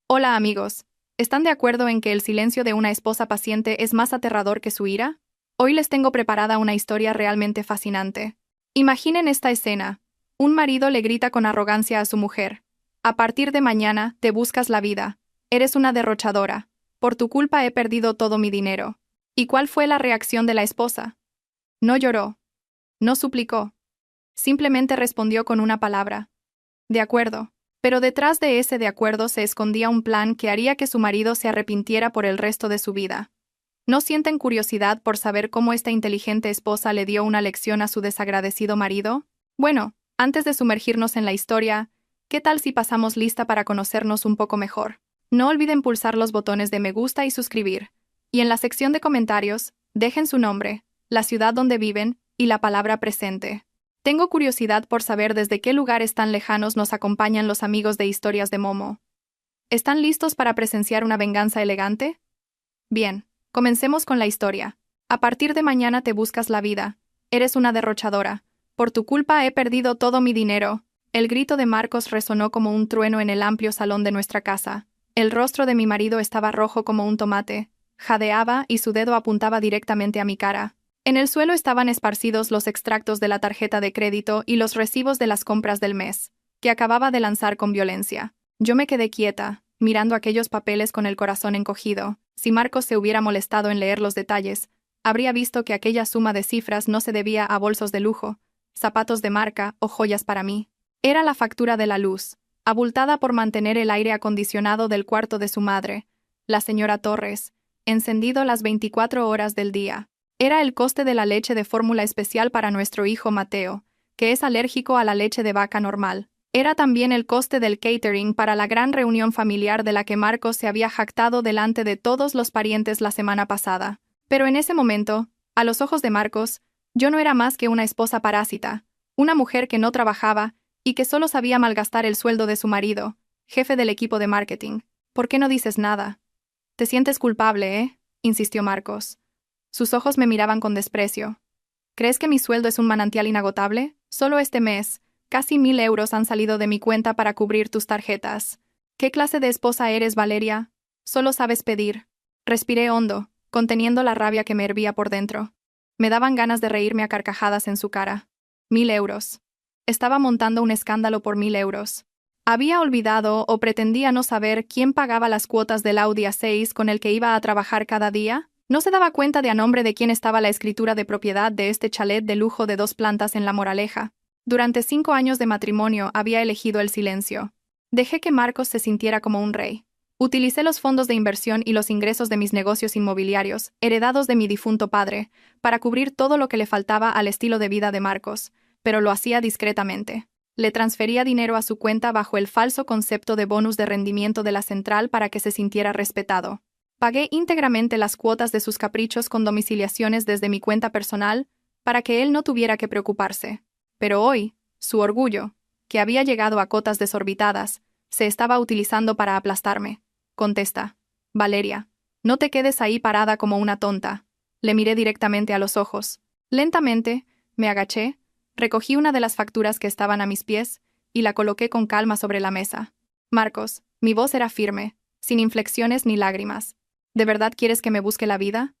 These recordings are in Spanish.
Hola amigos, ¿están de acuerdo en que el silencio de una esposa paciente es más aterrador que su ira? Hoy les tengo preparada una historia realmente fascinante. Imaginen esta escena. Un marido le grita con arrogancia a su mujer: "A partir de mañana, te buscas la vida. Eres una derrochadora. Por tu culpa he perdido todo mi dinero". ¿Y cuál fue la reacción de la esposa? No lloró, no suplicó, simplemente respondió con una palabra: de acuerdo. Pero detrás de ese de acuerdo se escondía un plan que haría que su marido se arrepintiera por el resto de su vida. ¿No sienten curiosidad por saber cómo esta inteligente esposa le dio una lección a su desagradecido marido? Bueno, antes de sumergirnos en la historia, ¿qué tal si pasamos lista para conocernos un poco mejor? No olviden pulsar los botones de me gusta y suscribir. Y en la sección de comentarios, dejen su nombre, la ciudad donde viven y la palabra presente. Tengo curiosidad por saber desde qué lugares tan lejanos nos acompañan los amigos de Historias de Momo. ¿Están listos para presenciar una venganza elegante? Bien, comencemos con la historia. A partir de mañana te buscas la vida. Eres una derrochadora. Por tu culpa he perdido todo mi dinero. El grito de Marcos resonó como un trueno en el amplio salón de nuestra casa. El rostro de mi marido estaba rojo como un tomate, jadeaba y su dedo apuntaba directamente a mi cara. En el suelo estaban esparcidos los extractos de la tarjeta de crédito y los recibos de las compras del mes, que acababa de lanzar con violencia. Yo me quedé quieta, mirando aquellos papeles con el corazón encogido. Si Marcos se hubiera molestado en leer los detalles, habría visto que aquella suma de cifras no se debía a bolsos de lujo, zapatos de marca o joyas para mí. Era la factura de la luz, abultada por mantener el aire acondicionado del cuarto de su madre, la señora Torres, encendido las 24 horas del día. Era el coste de la leche de fórmula especial para nuestro hijo Mateo, que es alérgico a la leche de vaca normal. Era también el coste del catering para la gran reunión familiar de la que Marcos se había jactado delante de todos los parientes la semana pasada. Pero en ese momento, a los ojos de Marcos, yo no era más que una esposa parásita, una mujer que no trabajaba y que solo sabía malgastar el sueldo de su marido, jefe del equipo de marketing. ¿Por qué no dices nada? Te sientes culpable, ¿eh? Insistió Marcos. Sus ojos me miraban con desprecio. ¿Crees que mi sueldo es un manantial inagotable? Solo este mes, casi 1.000 euros han salido de mi cuenta para cubrir tus tarjetas. ¿Qué clase de esposa eres, Valeria? Solo sabes pedir. Respiré hondo, conteniendo la rabia que me hervía por dentro. Me daban ganas de reírme a carcajadas en su cara. 1.000 euros. Estaba montando un escándalo por 1.000 euros. Había olvidado o pretendía no saber quién pagaba las cuotas del Audi A6 con el que iba a trabajar cada día. ¿No se daba cuenta de a nombre de quién estaba la escritura de propiedad de este chalet de lujo de 2 plantas en La Moraleja? Durante 5 años de matrimonio había elegido el silencio. Dejé que Marcos se sintiera como un rey. Utilicé los fondos de inversión y los ingresos de mis negocios inmobiliarios, heredados de mi difunto padre, para cubrir todo lo que le faltaba al estilo de vida de Marcos, pero lo hacía discretamente. Le transfería dinero a su cuenta bajo el falso concepto de bonus de rendimiento de la central para que se sintiera respetado. Pagué íntegramente las cuotas de sus caprichos con domiciliaciones desde mi cuenta personal, para que él no tuviera que preocuparse. Pero hoy, su orgullo, que había llegado a cotas desorbitadas, se estaba utilizando para aplastarme. Contesta. Valeria, no te quedes ahí parada como una tonta. Le miré directamente a los ojos. Lentamente, me agaché, recogí una de las facturas que estaban a mis pies y la coloqué con calma sobre la mesa. Marcos, mi voz era firme, sin inflexiones ni lágrimas. ¿De verdad quieres que me busque la vida?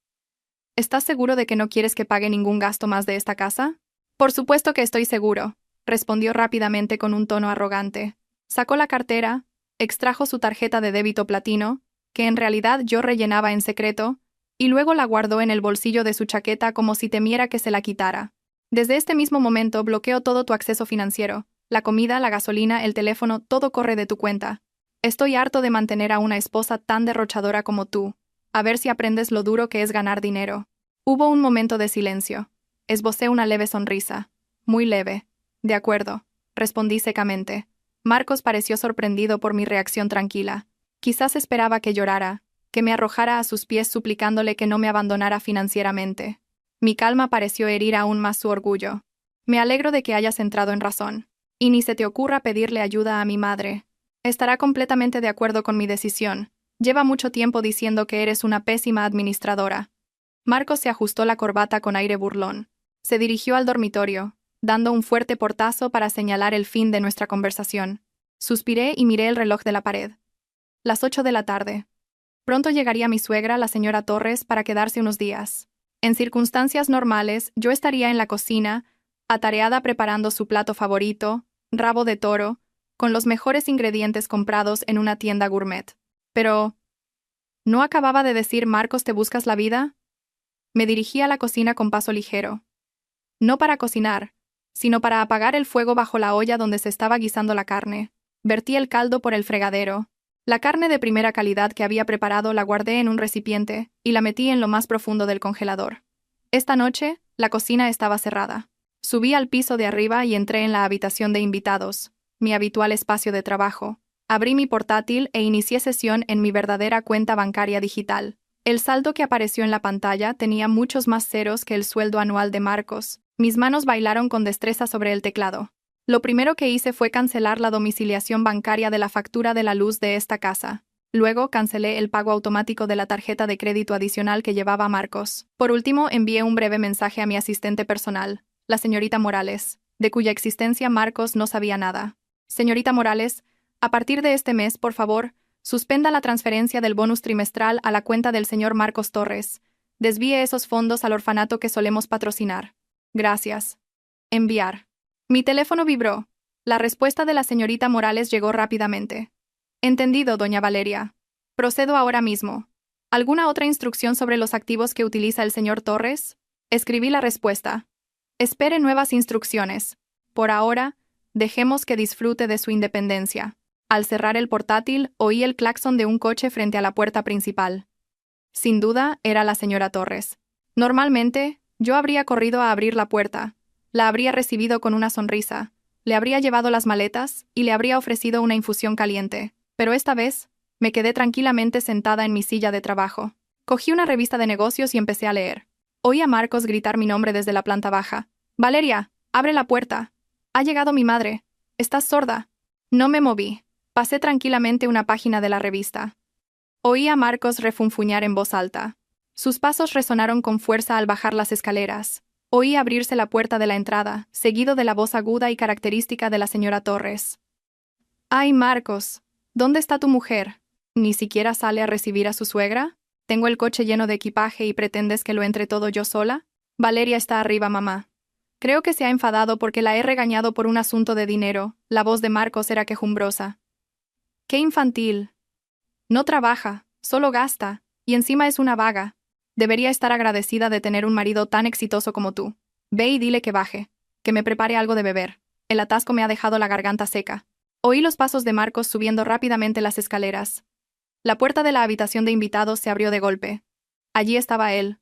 ¿Estás seguro de que no quieres que pague ningún gasto más de esta casa? Por supuesto que estoy seguro, respondió rápidamente con un tono arrogante. Sacó la cartera, extrajo su tarjeta de débito platino, que en realidad yo rellenaba en secreto, y luego la guardó en el bolsillo de su chaqueta como si temiera que se la quitara. Desde este mismo momento bloqueo todo tu acceso financiero. La comida, la gasolina, el teléfono, todo corre de tu cuenta. Estoy harto de mantener a una esposa tan derrochadora como tú. A ver si aprendes lo duro que es ganar dinero. Hubo un momento de silencio. Esbocé una leve sonrisa. Muy leve. De acuerdo, respondí secamente. Marcos pareció sorprendido por mi reacción tranquila. Quizás esperaba que llorara, que me arrojara a sus pies suplicándole que no me abandonara financieramente. Mi calma pareció herir aún más su orgullo. Me alegro de que hayas entrado en razón. Y ni se te ocurra pedirle ayuda a mi madre. Estará completamente de acuerdo con mi decisión. Lleva mucho tiempo diciendo que eres una pésima administradora. Marcos se ajustó la corbata con aire burlón. Se dirigió al dormitorio, dando un fuerte portazo para señalar el fin de nuestra conversación. Suspiré y miré el reloj de la pared. Las 8 de la tarde. Pronto llegaría mi suegra, la señora Torres, para quedarse unos días. En circunstancias normales, yo estaría en la cocina, atareada preparando su plato favorito, rabo de toro, con los mejores ingredientes comprados en una tienda gourmet. Pero, ¿no acababa de decir Marcos te buscas la vida? Me dirigí a la cocina con paso ligero. No para cocinar, sino para apagar el fuego bajo la olla donde se estaba guisando la carne. Vertí el caldo por el fregadero. La carne de primera calidad que había preparado la guardé en un recipiente y la metí en lo más profundo del congelador. Esta noche, la cocina estaba cerrada. Subí al piso de arriba y entré en la habitación de invitados, mi habitual espacio de trabajo. Abrí mi portátil e inicié sesión en mi verdadera cuenta bancaria digital. El saldo que apareció en la pantalla tenía muchos más ceros que el sueldo anual de Marcos. Mis manos bailaron con destreza sobre el teclado. Lo primero que hice fue cancelar la domiciliación bancaria de la factura de la luz de esta casa. Luego cancelé el pago automático de la tarjeta de crédito adicional que llevaba Marcos. Por último, envié un breve mensaje a mi asistente personal, la señorita Morales, de cuya existencia Marcos no sabía nada. Señorita Morales, a partir de este mes, por favor, suspenda la transferencia del bonus trimestral a la cuenta del señor Marcos Torres. Desvíe esos fondos al orfanato que solemos patrocinar. Gracias. Enviar. Mi teléfono vibró. La respuesta de la señorita Morales llegó rápidamente. Entendido, doña Valeria. Procedo ahora mismo. ¿Alguna otra instrucción sobre los activos que utiliza el señor Torres? Escribí la respuesta. Espere nuevas instrucciones. Por ahora, dejemos que disfrute de su independencia. Al cerrar el portátil, oí el claxon de un coche frente a la puerta principal. Sin duda, era la señora Torres. Normalmente, yo habría corrido a abrir la puerta. La habría recibido con una sonrisa, le habría llevado las maletas y le habría ofrecido una infusión caliente. Pero esta vez, me quedé tranquilamente sentada en mi silla de trabajo. Cogí una revista de negocios y empecé a leer. Oí a Marcos gritar mi nombre desde la planta baja. «Valeria, abre la puerta. Ha llegado mi madre. ¿Estás sorda?» No me moví. Pasé tranquilamente una página de la revista. Oí a Marcos refunfuñar en voz alta. Sus pasos resonaron con fuerza al bajar las escaleras. Oí abrirse la puerta de la entrada, seguido de la voz aguda y característica de la señora Torres. «¡Ay, Marcos! ¿Dónde está tu mujer? ¿Ni siquiera sale a recibir a su suegra? ¿Tengo el coche lleno de equipaje y pretendes que lo entre todo yo sola?» «Valeria está arriba, mamá. Creo que se ha enfadado porque la he regañado por un asunto de dinero». La voz de Marcos era quejumbrosa. «¡Qué infantil! No trabaja, solo gasta, y encima es una vaga. Debería estar agradecida de tener un marido tan exitoso como tú. Ve y dile que baje, que me prepare algo de beber. El atasco me ha dejado la garganta seca». Oí los pasos de Marcos subiendo rápidamente las escaleras. La puerta de la habitación de invitados se abrió de golpe. Allí estaba él.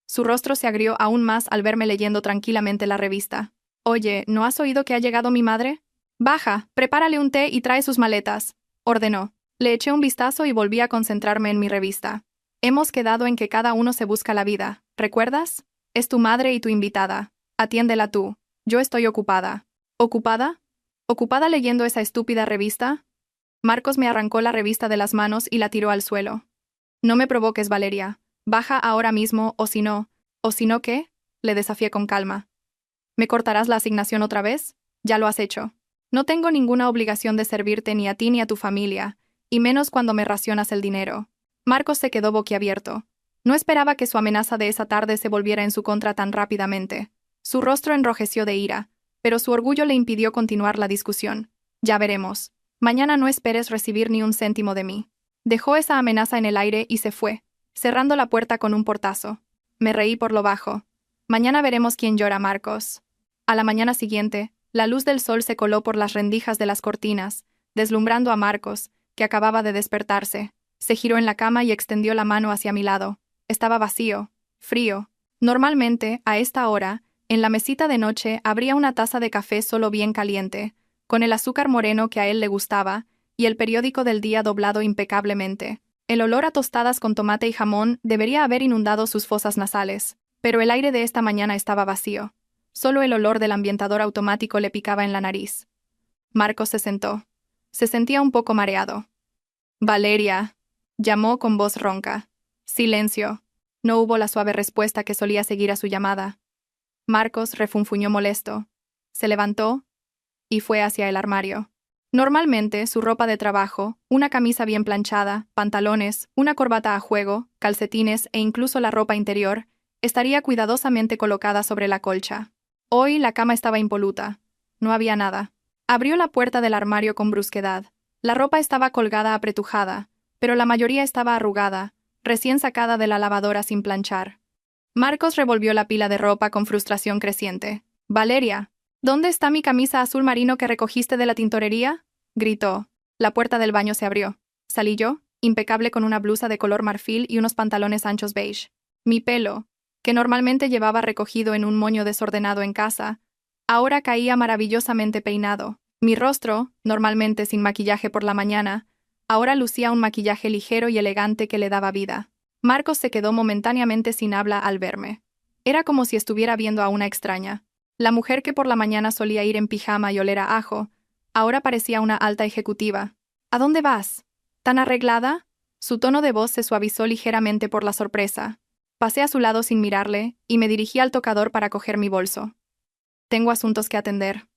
Su rostro se agrió aún más al verme leyendo tranquilamente la revista. «Oye, ¿no has oído que ha llegado mi madre? Baja, prepárale un té y trae sus maletas», ordenó. Le eché un vistazo y volví a concentrarme en mi revista. «Hemos quedado en que cada uno se busca la vida, ¿recuerdas? Es tu madre y tu invitada. Atiéndela tú. Yo estoy ocupada». «¿Ocupada? ¿Ocupada leyendo esa estúpida revista?» Marcos me arrancó la revista de las manos y la tiró al suelo. «No me provoques, Valeria. Baja ahora mismo, o si no, ¿qué?», le desafié con calma. «¿Me cortarás la asignación otra vez? Ya lo has hecho. No tengo ninguna obligación de servirte ni a ti ni a tu familia, y menos cuando me racionas el dinero». Marcos se quedó boquiabierto. No esperaba que su amenaza de esa tarde se volviera en su contra tan rápidamente. Su rostro enrojeció de ira, pero su orgullo le impidió continuar la discusión. «Ya veremos. Mañana no esperes recibir ni un céntimo de mí». Dejó esa amenaza en el aire y se fue, cerrando la puerta con un portazo. Me reí por lo bajo. «Mañana veremos quién llora, Marcos». A la mañana siguiente, la luz del sol se coló por las rendijas de las cortinas, deslumbrando a Marcos, que acababa de despertarse. Se giró en la cama y extendió la mano hacia mi lado. Estaba vacío, frío. Normalmente, a esta hora, en la mesita de noche habría una taza de café solo bien caliente, con el azúcar moreno que a él le gustaba, y el periódico del día doblado impecablemente. El olor a tostadas con tomate y jamón debería haber inundado sus fosas nasales, pero el aire de esta mañana estaba vacío. Solo el olor del ambientador automático le picaba en la nariz. Marcos se sentó. Se sentía un poco mareado. «Valeria», llamó con voz ronca. Silencio. No hubo la suave respuesta que solía seguir a su llamada. Marcos refunfuñó molesto. Se levantó y fue hacia el armario. Normalmente, su ropa de trabajo, una camisa bien planchada, pantalones, una corbata a juego, calcetines e incluso la ropa interior, estaría cuidadosamente colocada sobre la colcha. Hoy la cama estaba impoluta. No había nada. Abrió la puerta del armario con brusquedad. La ropa estaba colgada apretujada, pero la mayoría estaba arrugada, recién sacada de la lavadora sin planchar. Marcos revolvió la pila de ropa con frustración creciente. «Valeria, ¿dónde está mi camisa azul marino que recogiste de la tintorería?», gritó. La puerta del baño se abrió. Salí yo, impecable con una blusa de color marfil y unos pantalones anchos beige. Mi pelo, que normalmente llevaba recogido en un moño desordenado en casa, ahora caía maravillosamente peinado. Mi rostro, normalmente sin maquillaje por la mañana, ahora lucía un maquillaje ligero y elegante que le daba vida. Marcos se quedó momentáneamente sin habla al verme. Era como si estuviera viendo a una extraña. La mujer que por la mañana solía ir en pijama y oler a ajo, ahora parecía una alta ejecutiva. «¿A dónde vas? ¿Tan arreglada?». Su tono de voz se suavizó ligeramente por la sorpresa. Pasé a su lado sin mirarle y me dirigí al tocador para coger mi bolso. «Tengo asuntos que atender».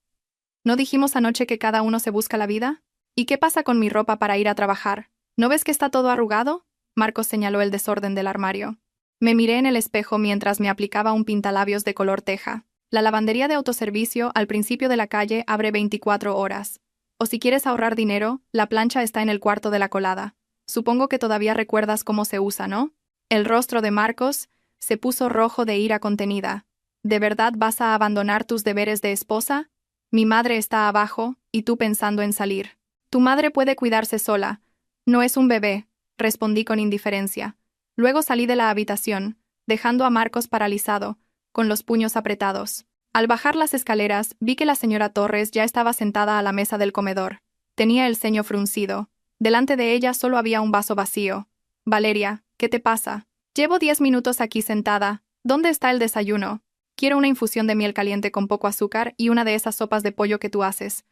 «¿No dijimos anoche que cada uno se busca la vida? ¿Y qué pasa con mi ropa para ir a trabajar? ¿No ves que está todo arrugado?». Marcos señaló el desorden del armario. Me miré en el espejo mientras me aplicaba un pintalabios de color teja. La lavandería de autoservicio al principio de la calle abre 24 horas. O si quieres ahorrar dinero, la plancha está en el cuarto de la colada. Supongo que todavía recuerdas cómo se usa, ¿no? El rostro de Marcos se puso rojo de ira contenida. ¿De verdad vas a abandonar tus deberes de esposa? Mi madre está abajo, y tú pensando en salir. Tu madre puede cuidarse sola. No es un bebé, respondí con indiferencia. Luego salí de la habitación, dejando a Marcos paralizado, con los puños apretados. Al bajar las escaleras, vi que la señora Torres ya estaba sentada a la mesa del comedor. Tenía el ceño fruncido. Delante de ella solo había un vaso vacío. «Valeria, ¿qué te pasa? Llevo 10 minutos aquí sentada. ¿Dónde está el desayuno? Quiero una infusión de miel caliente con poco azúcar y una de esas sopas de pollo que tú haces.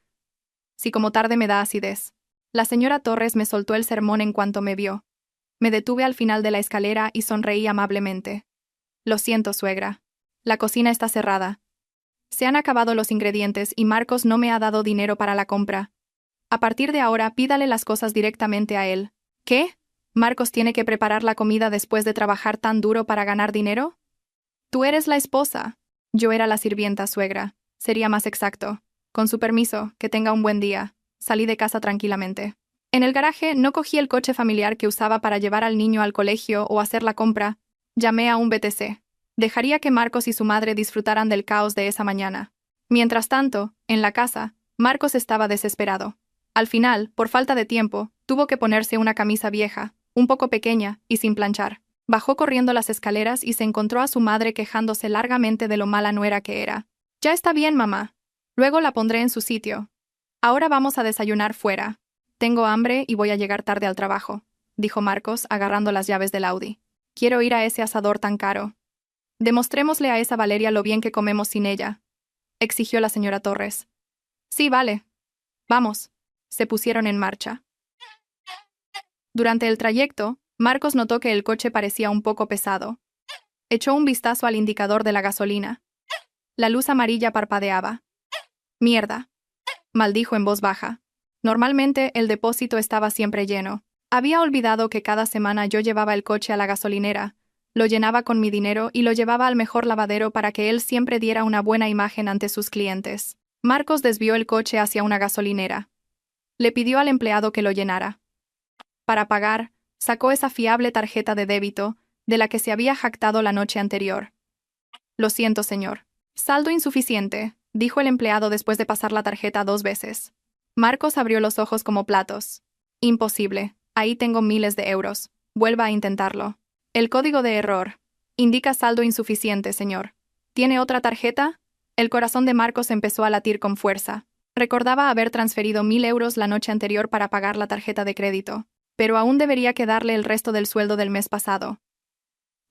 Si como tarde me da acidez». La señora Torres me soltó el sermón en cuanto me vio. Me detuve al final de la escalera y sonreí amablemente. «Lo siento, suegra. La cocina está cerrada. Se han acabado los ingredientes y Marcos no me ha dado dinero para la compra. A partir de ahora, pídale las cosas directamente a él». «¿Qué? ¿Marcos tiene que preparar la comida después de trabajar tan duro para ganar dinero?» «Tú eres la esposa». «Yo era la sirvienta, suegra. Sería más exacto. Con su permiso, que tenga un buen día». Salí de casa tranquilamente. En el garaje no cogí el coche familiar que usaba para llevar al niño al colegio o hacer la compra. Llamé a un BTC. Dejaría que Marcos y su madre disfrutaran del caos de esa mañana. Mientras tanto, en la casa, Marcos estaba desesperado. Al final, por falta de tiempo, tuvo que ponerse una camisa vieja, un poco pequeña y sin planchar. Bajó corriendo las escaleras y se encontró a su madre quejándose largamente de lo mala nuera que era. «Ya está bien, mamá. Luego la pondré en su sitio. Ahora vamos a desayunar fuera. Tengo hambre y voy a llegar tarde al trabajo», dijo Marcos, agarrando las llaves del Audi. «Quiero ir a ese asador tan caro». «Demostrémosle a esa Valeria lo bien que comemos sin ella», exigió la señora Torres. «Sí, vale. Vamos». Se pusieron en marcha. Durante el trayecto, Marcos notó que el coche parecía un poco pesado. Echó un vistazo al indicador de la gasolina. La luz amarilla parpadeaba. «Mierda», maldijo en voz baja. Normalmente el depósito estaba siempre lleno. Había olvidado que cada semana yo llevaba el coche a la gasolinera, lo llenaba con mi dinero y lo llevaba al mejor lavadero para que él siempre diera una buena imagen ante sus clientes. Marcos desvió el coche hacia una gasolinera. Le pidió al empleado que lo llenara. Para pagar, sacó esa fiable tarjeta de débito, de la que se había jactado la noche anterior. «Lo siento, señor. Saldo insuficiente», dijo el empleado después de pasar la tarjeta 2 veces. Marcos abrió los ojos como platos. «Imposible. Ahí tengo miles de euros. Vuelva a intentarlo». «El código de error. Indica saldo insuficiente, señor. ¿Tiene otra tarjeta?». El corazón de Marcos empezó a latir con fuerza. Recordaba haber transferido 1.000 euros la noche anterior para pagar la tarjeta de crédito, pero aún debería quedarle el resto del sueldo del mes pasado.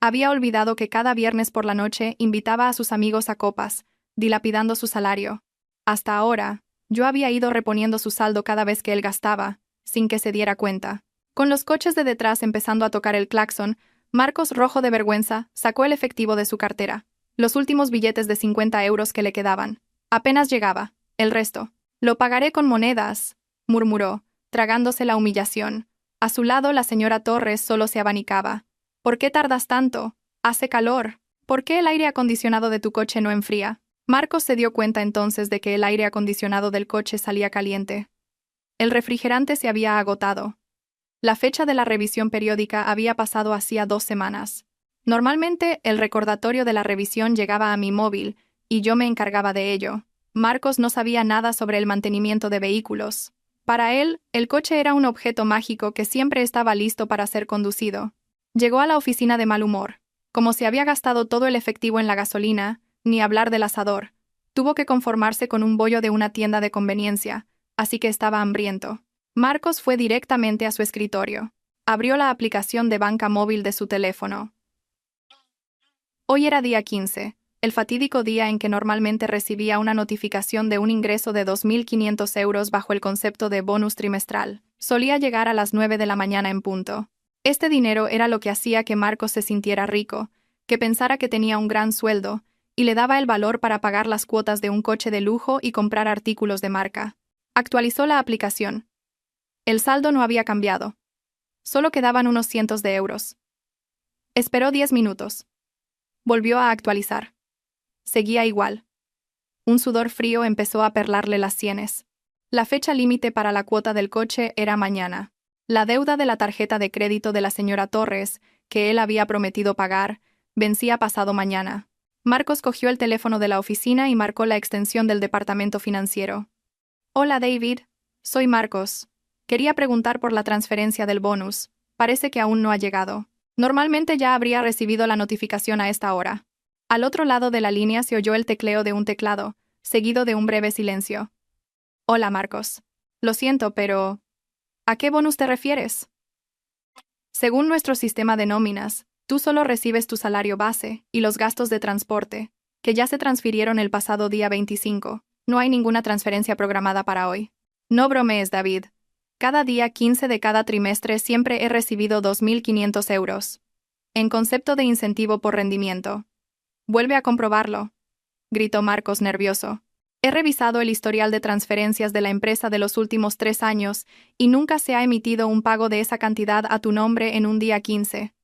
Había olvidado que cada viernes por la noche invitaba a sus amigos a copas, dilapidando su salario. Hasta ahora, yo había ido reponiendo su saldo cada vez que él gastaba, sin que se diera cuenta. Con los coches de detrás empezando a tocar el claxon, Marcos, rojo de vergüenza, sacó el efectivo de su cartera. Los últimos billetes de 50 euros que le quedaban. Apenas llegaba. El resto. «Lo pagaré con monedas», murmuró, tragándose la humillación. A su lado la señora Torres solo se abanicaba. ¿Por qué tardas tanto? Hace calor. ¿Por qué el aire acondicionado de tu coche no enfría? Marcos se dio cuenta entonces de que el aire acondicionado del coche salía caliente. El refrigerante se había agotado. La fecha de la revisión periódica había pasado hacía 2 semanas. Normalmente, el recordatorio de la revisión llegaba a mi móvil, y yo me encargaba de ello. Marcos no sabía nada sobre el mantenimiento de vehículos. Para él, el coche era un objeto mágico que siempre estaba listo para ser conducido. Llegó a la oficina de mal humor. Como se había gastado todo el efectivo en la gasolina, ni hablar del asador, tuvo que conformarse con un bollo de una tienda de conveniencia, así que estaba hambriento. Marcos fue directamente a su escritorio. Abrió la aplicación de banca móvil de su teléfono. Hoy era día 15, el fatídico día en que normalmente recibía una notificación de un ingreso de 2.500 euros bajo el concepto de bonus trimestral. Solía llegar a las 9 de la mañana en punto. Este dinero era lo que hacía que Marcos se sintiera rico, que pensara que tenía un gran sueldo, y le daba el valor para pagar las cuotas de un coche de lujo y comprar artículos de marca. Actualizó la aplicación. El saldo no había cambiado. Solo quedaban unos cientos de euros. Esperó 10 minutos. Volvió a actualizar. Seguía igual. Un sudor frío empezó a perlarle las sienes. La fecha límite para la cuota del coche era mañana. La deuda de la tarjeta de crédito de la señora Torres, que él había prometido pagar, vencía pasado mañana. Marcos cogió el teléfono de la oficina y marcó la extensión del departamento financiero. Hola David, soy Marcos. Quería preguntar por la transferencia del bonus. Parece que aún no ha llegado. Normalmente ya habría recibido la notificación a esta hora. Al otro lado de la línea se oyó el tecleo de un teclado, seguido de un breve silencio. Hola Marcos. Lo siento, pero... ¿a qué bonus te refieres? Según nuestro sistema de nóminas, tú solo recibes tu salario base y los gastos de transporte, que ya se transfirieron el pasado día 25. No hay ninguna transferencia programada para hoy. No bromees, David. Cada día 15 de cada trimestre siempre he recibido 2.500 euros. En concepto de incentivo por rendimiento. Vuelve a comprobarlo, gritó Marcos nervioso. He revisado el historial de transferencias de la empresa de los últimos 3 años y nunca se ha emitido un pago de esa cantidad a tu nombre en un día 15.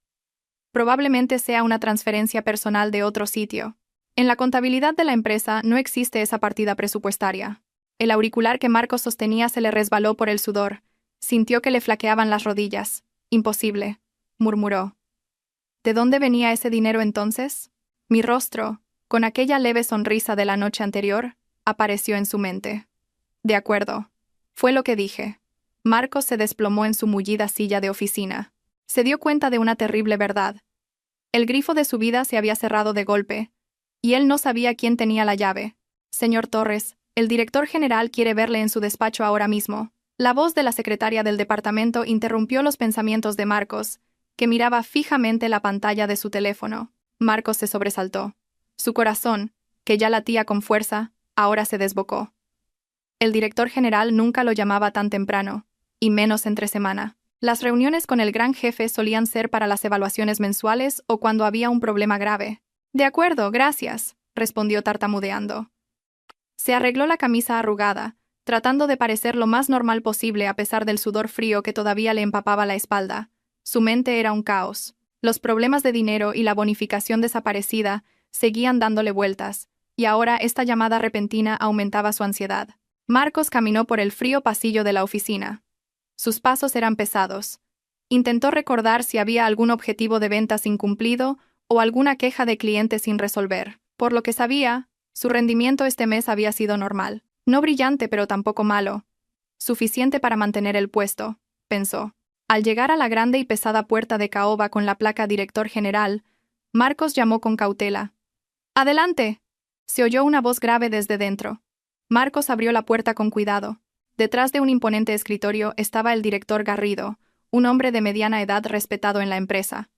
Probablemente sea una transferencia personal de otro sitio. En la contabilidad de la empresa no existe esa partida presupuestaria. El auricular que Marcos sostenía se le resbaló por el sudor. Sintió que le flaqueaban las rodillas. Imposible, murmuró. ¿De dónde venía ese dinero entonces? Mi rostro, con aquella leve sonrisa de la noche anterior, apareció en su mente. De acuerdo. Fue lo que dije. Marcos se desplomó en su mullida silla de oficina. Se dio cuenta de una terrible verdad. El grifo de su vida se había cerrado de golpe, y él no sabía quién tenía la llave. Señor Torres, el director general quiere verle en su despacho ahora mismo. La voz de la secretaria del departamento interrumpió los pensamientos de Marcos, que miraba fijamente la pantalla de su teléfono. Marcos se sobresaltó. Su corazón, que ya latía con fuerza, ahora se desbocó. El director general nunca lo llamaba tan temprano, y menos entre semana. Las reuniones con el gran jefe solían ser para las evaluaciones mensuales o cuando había un problema grave. De acuerdo, gracias, respondió tartamudeando. Se arregló la camisa arrugada, tratando de parecer lo más normal posible a pesar del sudor frío que todavía le empapaba la espalda. Su mente era un caos. Los problemas de dinero y la bonificación desaparecida seguían dándole vueltas, y ahora esta llamada repentina aumentaba su ansiedad. Marcos caminó por el frío pasillo de la oficina. Sus pasos eran pesados. Intentó recordar si había algún objetivo de ventas incumplido o alguna queja de cliente sin resolver. Por lo que sabía, su rendimiento este mes había sido normal. No brillante, pero tampoco malo. Suficiente para mantener el puesto, pensó. Al llegar a la grande y pesada puerta de caoba con la placa Director General, Marcos llamó con cautela. ¡Adelante! Se oyó una voz grave desde dentro. Marcos abrió la puerta con cuidado. Detrás de un imponente escritorio estaba el director Garrido, un hombre de mediana edad respetado en la empresa.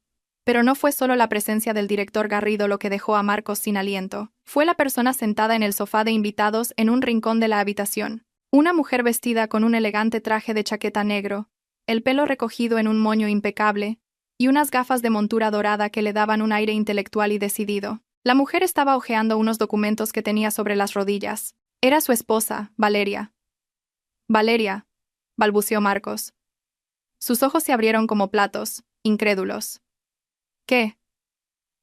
Pero no fue solo la presencia del director Garrido lo que dejó a Marcos sin aliento. Fue la persona sentada en el sofá de invitados en un rincón de la habitación. Una mujer vestida con un elegante traje de chaqueta negro, el pelo recogido en un moño impecable, y unas gafas de montura dorada que le daban un aire intelectual y decidido. La mujer estaba hojeando unos documentos que tenía sobre las rodillas. Era su esposa, Valeria. Valeria, balbuceó Marcos. Sus ojos se abrieron como platos, incrédulos. ¿Qué?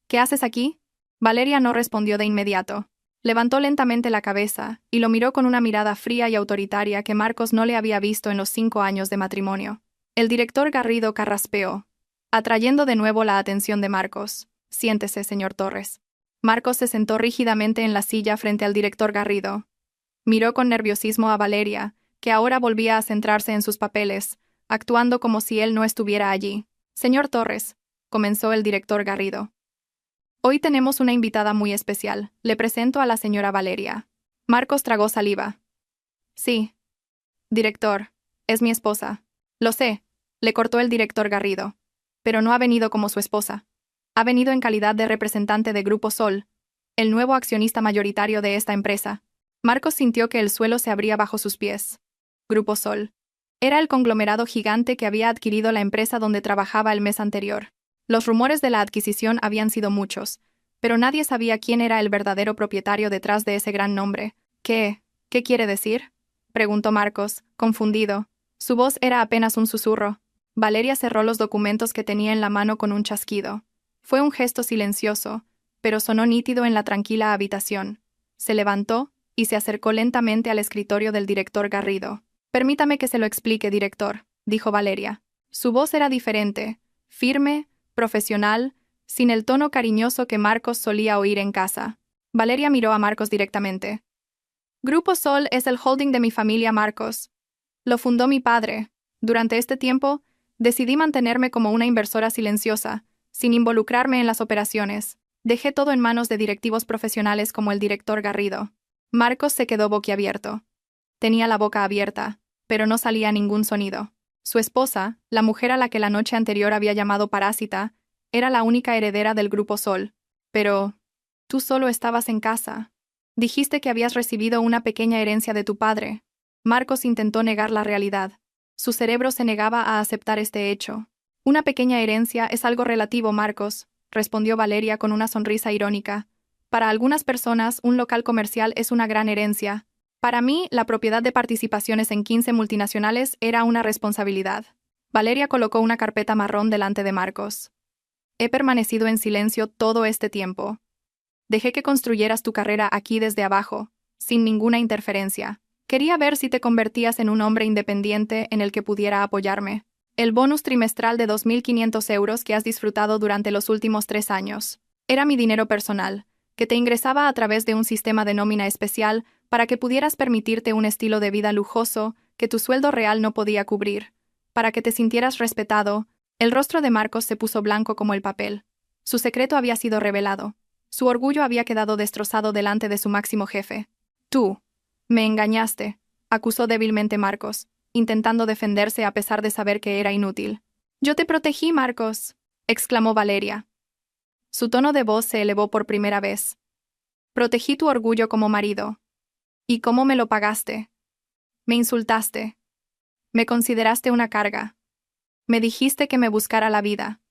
¿Qué haces aquí? Valeria no respondió de inmediato. Levantó lentamente la cabeza y lo miró con una mirada fría y autoritaria que Marcos no le había visto en los 5 años de matrimonio. El director Garrido carraspeó, atrayendo de nuevo la atención de Marcos. Siéntese, señor Torres. Marcos se sentó rígidamente en la silla frente al director Garrido. Miró con nerviosismo a Valeria, que ahora volvía a centrarse en sus papeles, actuando como si él no estuviera allí. Señor Torres, comenzó el director Garrido. Hoy tenemos una invitada muy especial. Le presento a la señora Valeria. Marcos tragó saliva. Sí. Director, es mi esposa. Lo sé, le cortó el director Garrido. Pero no ha venido como su esposa. Ha venido en calidad de representante de Grupo Sol, el nuevo accionista mayoritario de esta empresa. Marcos sintió que el suelo se abría bajo sus pies. Grupo Sol. Era el conglomerado gigante que había adquirido la empresa donde trabajaba el mes anterior. Los rumores de la adquisición habían sido muchos, pero nadie sabía quién era el verdadero propietario detrás de ese gran nombre. ¿Qué quiere decir?, preguntó Marcos, confundido. Su voz era apenas un susurro. Valeria cerró los documentos que tenía en la mano con un chasquido. Fue un gesto silencioso, pero sonó nítido en la tranquila habitación. Se levantó y se acercó lentamente al escritorio del director Garrido. Permítame que se lo explique, director, dijo Valeria. Su voz era diferente, firme, profesional, sin el tono cariñoso que Marcos solía oír en casa. Valeria miró a Marcos directamente. Grupo Sol es el holding de mi familia, Marcos. Lo fundó mi padre. Durante este tiempo, decidí mantenerme como una inversora silenciosa, sin involucrarme en las operaciones. Dejé todo en manos de directivos profesionales como el director Garrido. Marcos se quedó boquiabierto. Tenía la boca abierta, pero no salía ningún sonido. Su esposa, la mujer a la que la noche anterior había llamado parásita, era la única heredera del Grupo Sol. Pero tú solo estabas en casa. Dijiste que habías recibido una pequeña herencia de tu padre. Marcos intentó negar la realidad. Su cerebro se negaba a aceptar este hecho. Una pequeña herencia es algo relativo, Marcos, respondió Valeria con una sonrisa irónica. Para algunas personas, un local comercial es una gran herencia. Para mí, la propiedad de participaciones en 15 multinacionales era una responsabilidad. Valeria colocó una carpeta marrón delante de Marcos. He permanecido en silencio todo este tiempo. Dejé que construyeras tu carrera aquí desde abajo, sin ninguna interferencia. Quería ver si te convertías en un hombre independiente en el que pudiera apoyarme. El bonus trimestral de 2.500 euros que has disfrutado durante los últimos 3 años. Era mi dinero personal, que te ingresaba a través de un sistema de nómina especial para que pudieras permitirte un estilo de vida lujoso que tu sueldo real no podía cubrir, para que te sintieras respetado. El rostro de Marcos se puso blanco como el papel. Su secreto había sido revelado. Su orgullo había quedado destrozado delante de su máximo jefe. Tú me engañaste, acusó débilmente Marcos, intentando defenderse a pesar de saber que era inútil. Yo te protegí, Marcos, exclamó Valeria. Su tono de voz se elevó por primera vez. Protegí tu orgullo como marido. ¿Y cómo me lo pagaste? Me insultaste. Me consideraste una carga. Me dijiste que me buscara la vida.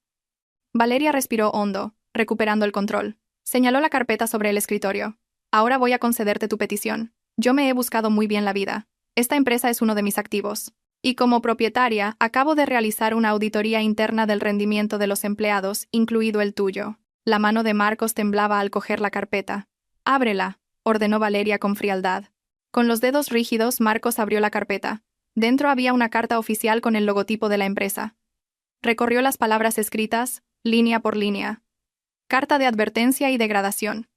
Valeria respiró hondo, recuperando el control. Señaló la carpeta sobre el escritorio. Ahora voy a concederte tu petición. Yo me he buscado muy bien la vida. Esta empresa es uno de mis activos. Y como propietaria, acabo de realizar una auditoría interna del rendimiento de los empleados, incluido el tuyo. La mano de Marcos temblaba al coger la carpeta. Ábrela, ordenó Valeria con frialdad. Con los dedos rígidos, Marcos abrió la carpeta. Dentro había una carta oficial con el logotipo de la empresa. Recorrió las palabras escritas, línea por línea. Carta de advertencia y degradación.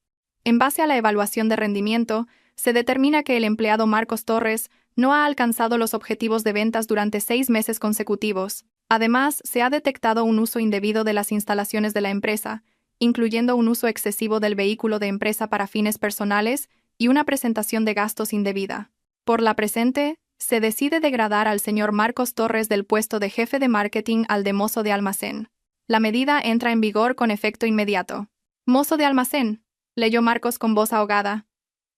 En base a la evaluación de rendimiento, se determina que el empleado Marcos Torres no ha alcanzado los objetivos de ventas durante 6 meses consecutivos. Además, se ha detectado un uso indebido de las instalaciones de la empresa, incluyendo un uso excesivo del vehículo de empresa para fines personales y una presentación de gastos indebida. Por la presente, se decide degradar al señor Marcos Torres del puesto de jefe de marketing al de mozo de almacén. La medida entra en vigor con efecto inmediato. Mozo de almacén, leyó Marcos con voz ahogada.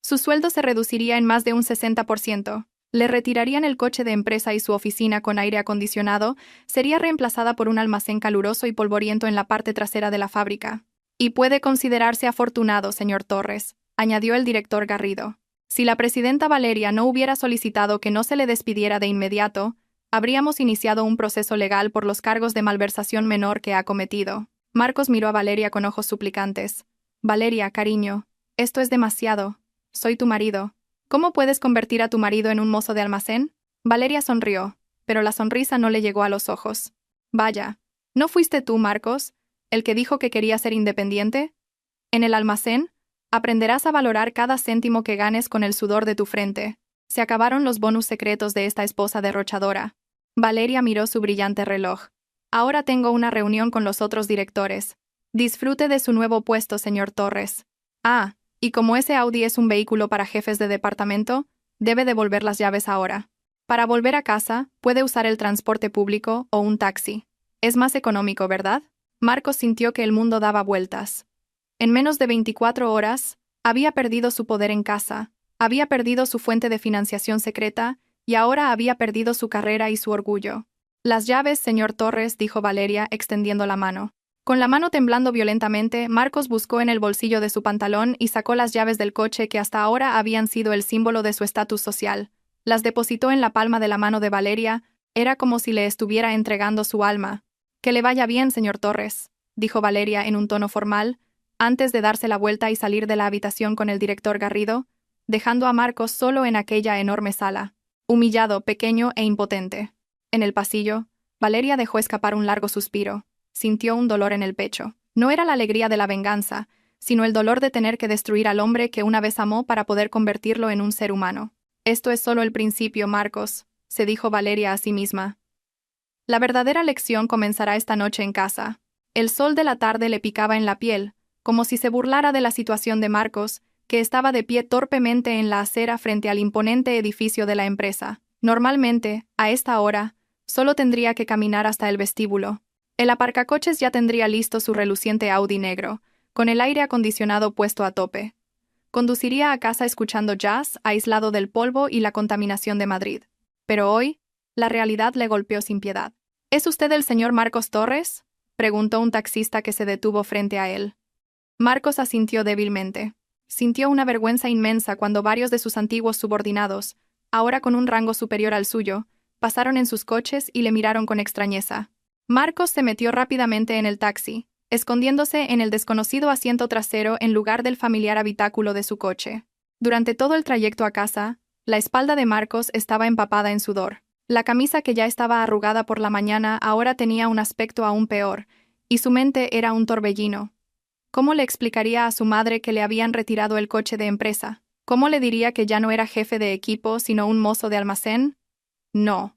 Su sueldo se reduciría en más de un 60%. Le retirarían el coche de empresa y su oficina con aire acondicionado sería reemplazada por un almacén caluroso y polvoriento en la parte trasera de la fábrica. Y puede considerarse afortunado, señor Torres, añadió el director Garrido. Si la presidenta Valeria no hubiera solicitado que no se le despidiera de inmediato, Habríamos iniciado un proceso legal por los cargos de malversación menor que ha cometido. Marcos miró a Valeria con ojos suplicantes. Valeria, cariño, esto es demasiado. Soy tu marido. ¿Cómo puedes convertir a tu marido en un mozo de almacén? Valeria sonrió, pero la sonrisa no le llegó a los ojos. Vaya, ¿no fuiste tú, Marcos, el que dijo que quería ser independiente? En el almacén, aprenderás a valorar cada céntimo que ganes con el sudor de tu frente. Se acabaron los bonus secretos de esta esposa derrochadora. Valeria miró su brillante reloj. Ahora tengo una reunión con los otros directores. Disfrute de su nuevo puesto, señor Torres. Ah, y como ese Audi es un vehículo para jefes de departamento, debe devolver las llaves ahora. Para volver a casa, puede usar el transporte público o un taxi. Es más económico, ¿verdad? Marcos sintió que el mundo daba vueltas. En menos de 24 horas, había perdido su poder en casa, había perdido su fuente de financiación secreta y ahora había perdido su carrera y su orgullo. Las llaves, señor Torres, dijo Valeria, extendiendo la mano. Con la mano temblando violentamente, Marcos buscó en el bolsillo de su pantalón y sacó las llaves del coche que hasta ahora habían sido el símbolo de su estatus social. Las depositó en la palma de la mano de Valeria, era como si le estuviera entregando su alma. Que le vaya bien, señor Torres, dijo Valeria en un tono formal, antes de darse la vuelta y salir de la habitación con el director Garrido, dejando a Marcos solo en aquella enorme sala, humillado, pequeño e impotente. En el pasillo, Valeria dejó escapar un largo suspiro. Sintió un dolor en el pecho. No era la alegría de la venganza, sino el dolor de tener que destruir al hombre que una vez amó para poder convertirlo en un ser humano. Esto es solo el principio, Marcos, se dijo Valeria a sí misma. La verdadera lección comenzará esta noche en casa. El sol de la tarde le picaba en la piel, como si se burlara de la situación de Marcos, que estaba de pie torpemente en la acera frente al imponente edificio de la empresa. Normalmente, a esta hora, solo tendría que caminar hasta el vestíbulo. El aparcacoches ya tendría listo su reluciente Audi negro, con el aire acondicionado puesto a tope. Conduciría a casa escuchando jazz, aislado del polvo y la contaminación de Madrid. Pero hoy, la realidad le golpeó sin piedad. ¿Es usted el señor Marcos Torres?, preguntó un taxista que se detuvo frente a él. Marcos asintió débilmente. Sintió una vergüenza inmensa cuando varios de sus antiguos subordinados, ahora con un rango superior al suyo, pasaron en sus coches y le miraron con extrañeza. Marcos se metió rápidamente en el taxi, escondiéndose en el desconocido asiento trasero en lugar del familiar habitáculo de su coche. Durante todo el trayecto a casa, la espalda de Marcos estaba empapada en sudor. La camisa que ya estaba arrugada por la mañana ahora tenía un aspecto aún peor, y su mente era un torbellino. ¿Cómo le explicaría a su madre que le habían retirado el coche de empresa? ¿Cómo le diría que ya no era jefe de equipo, sino un mozo de almacén? No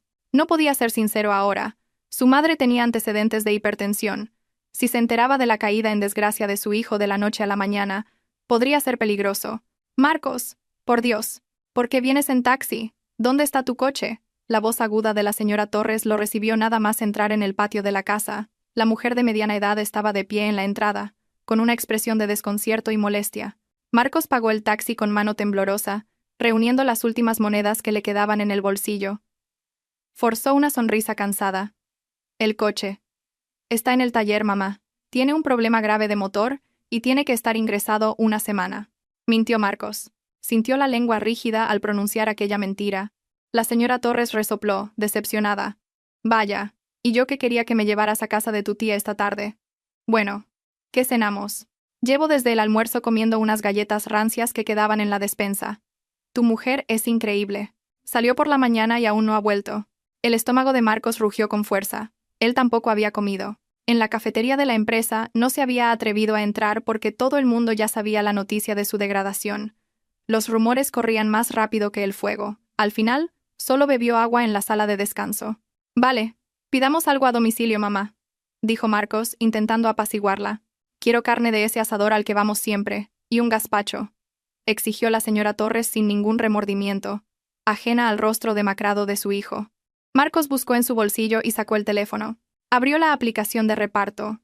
podía ser sincero ahora. Su madre tenía antecedentes de hipertensión. Si se enteraba de la caída en desgracia de su hijo de la noche a la mañana, podría ser peligroso. Marcos, por Dios, ¿por qué vienes en taxi? ¿Dónde está tu coche? La voz aguda de la señora Torres lo recibió nada más entrar en el patio de la casa. La mujer de mediana edad estaba de pie en la entrada, con una expresión de desconcierto y molestia. Marcos pagó el taxi con mano temblorosa, reuniendo las últimas monedas que le quedaban en el bolsillo. Forzó una sonrisa cansada. El coche. Está en el taller, mamá. Tiene un problema grave de motor y tiene que estar ingresado una semana. Mintió Marcos. Sintió la lengua rígida al pronunciar aquella mentira. La señora Torres resopló, decepcionada. Vaya, y yo que quería que me llevaras a casa de tu tía esta tarde. Bueno, ¿qué cenamos? Llevo desde el almuerzo comiendo unas galletas rancias que quedaban en la despensa. Tu mujer es increíble. Salió por la mañana y aún no ha vuelto. El estómago de Marcos rugió con fuerza. Él tampoco había comido. En la cafetería de la empresa no se había atrevido a entrar porque todo el mundo ya sabía la noticia de su degradación. Los rumores corrían más rápido que el fuego. Al final, solo bebió agua en la sala de descanso. Vale, pidamos algo a domicilio, mamá, dijo Marcos, intentando apaciguarla. Quiero carne de ese asador al que vamos siempre, y un gazpacho, exigió la señora Torres sin ningún remordimiento, ajena al rostro demacrado de su hijo. Marcos buscó en su bolsillo y sacó el teléfono. Abrió la aplicación de reparto.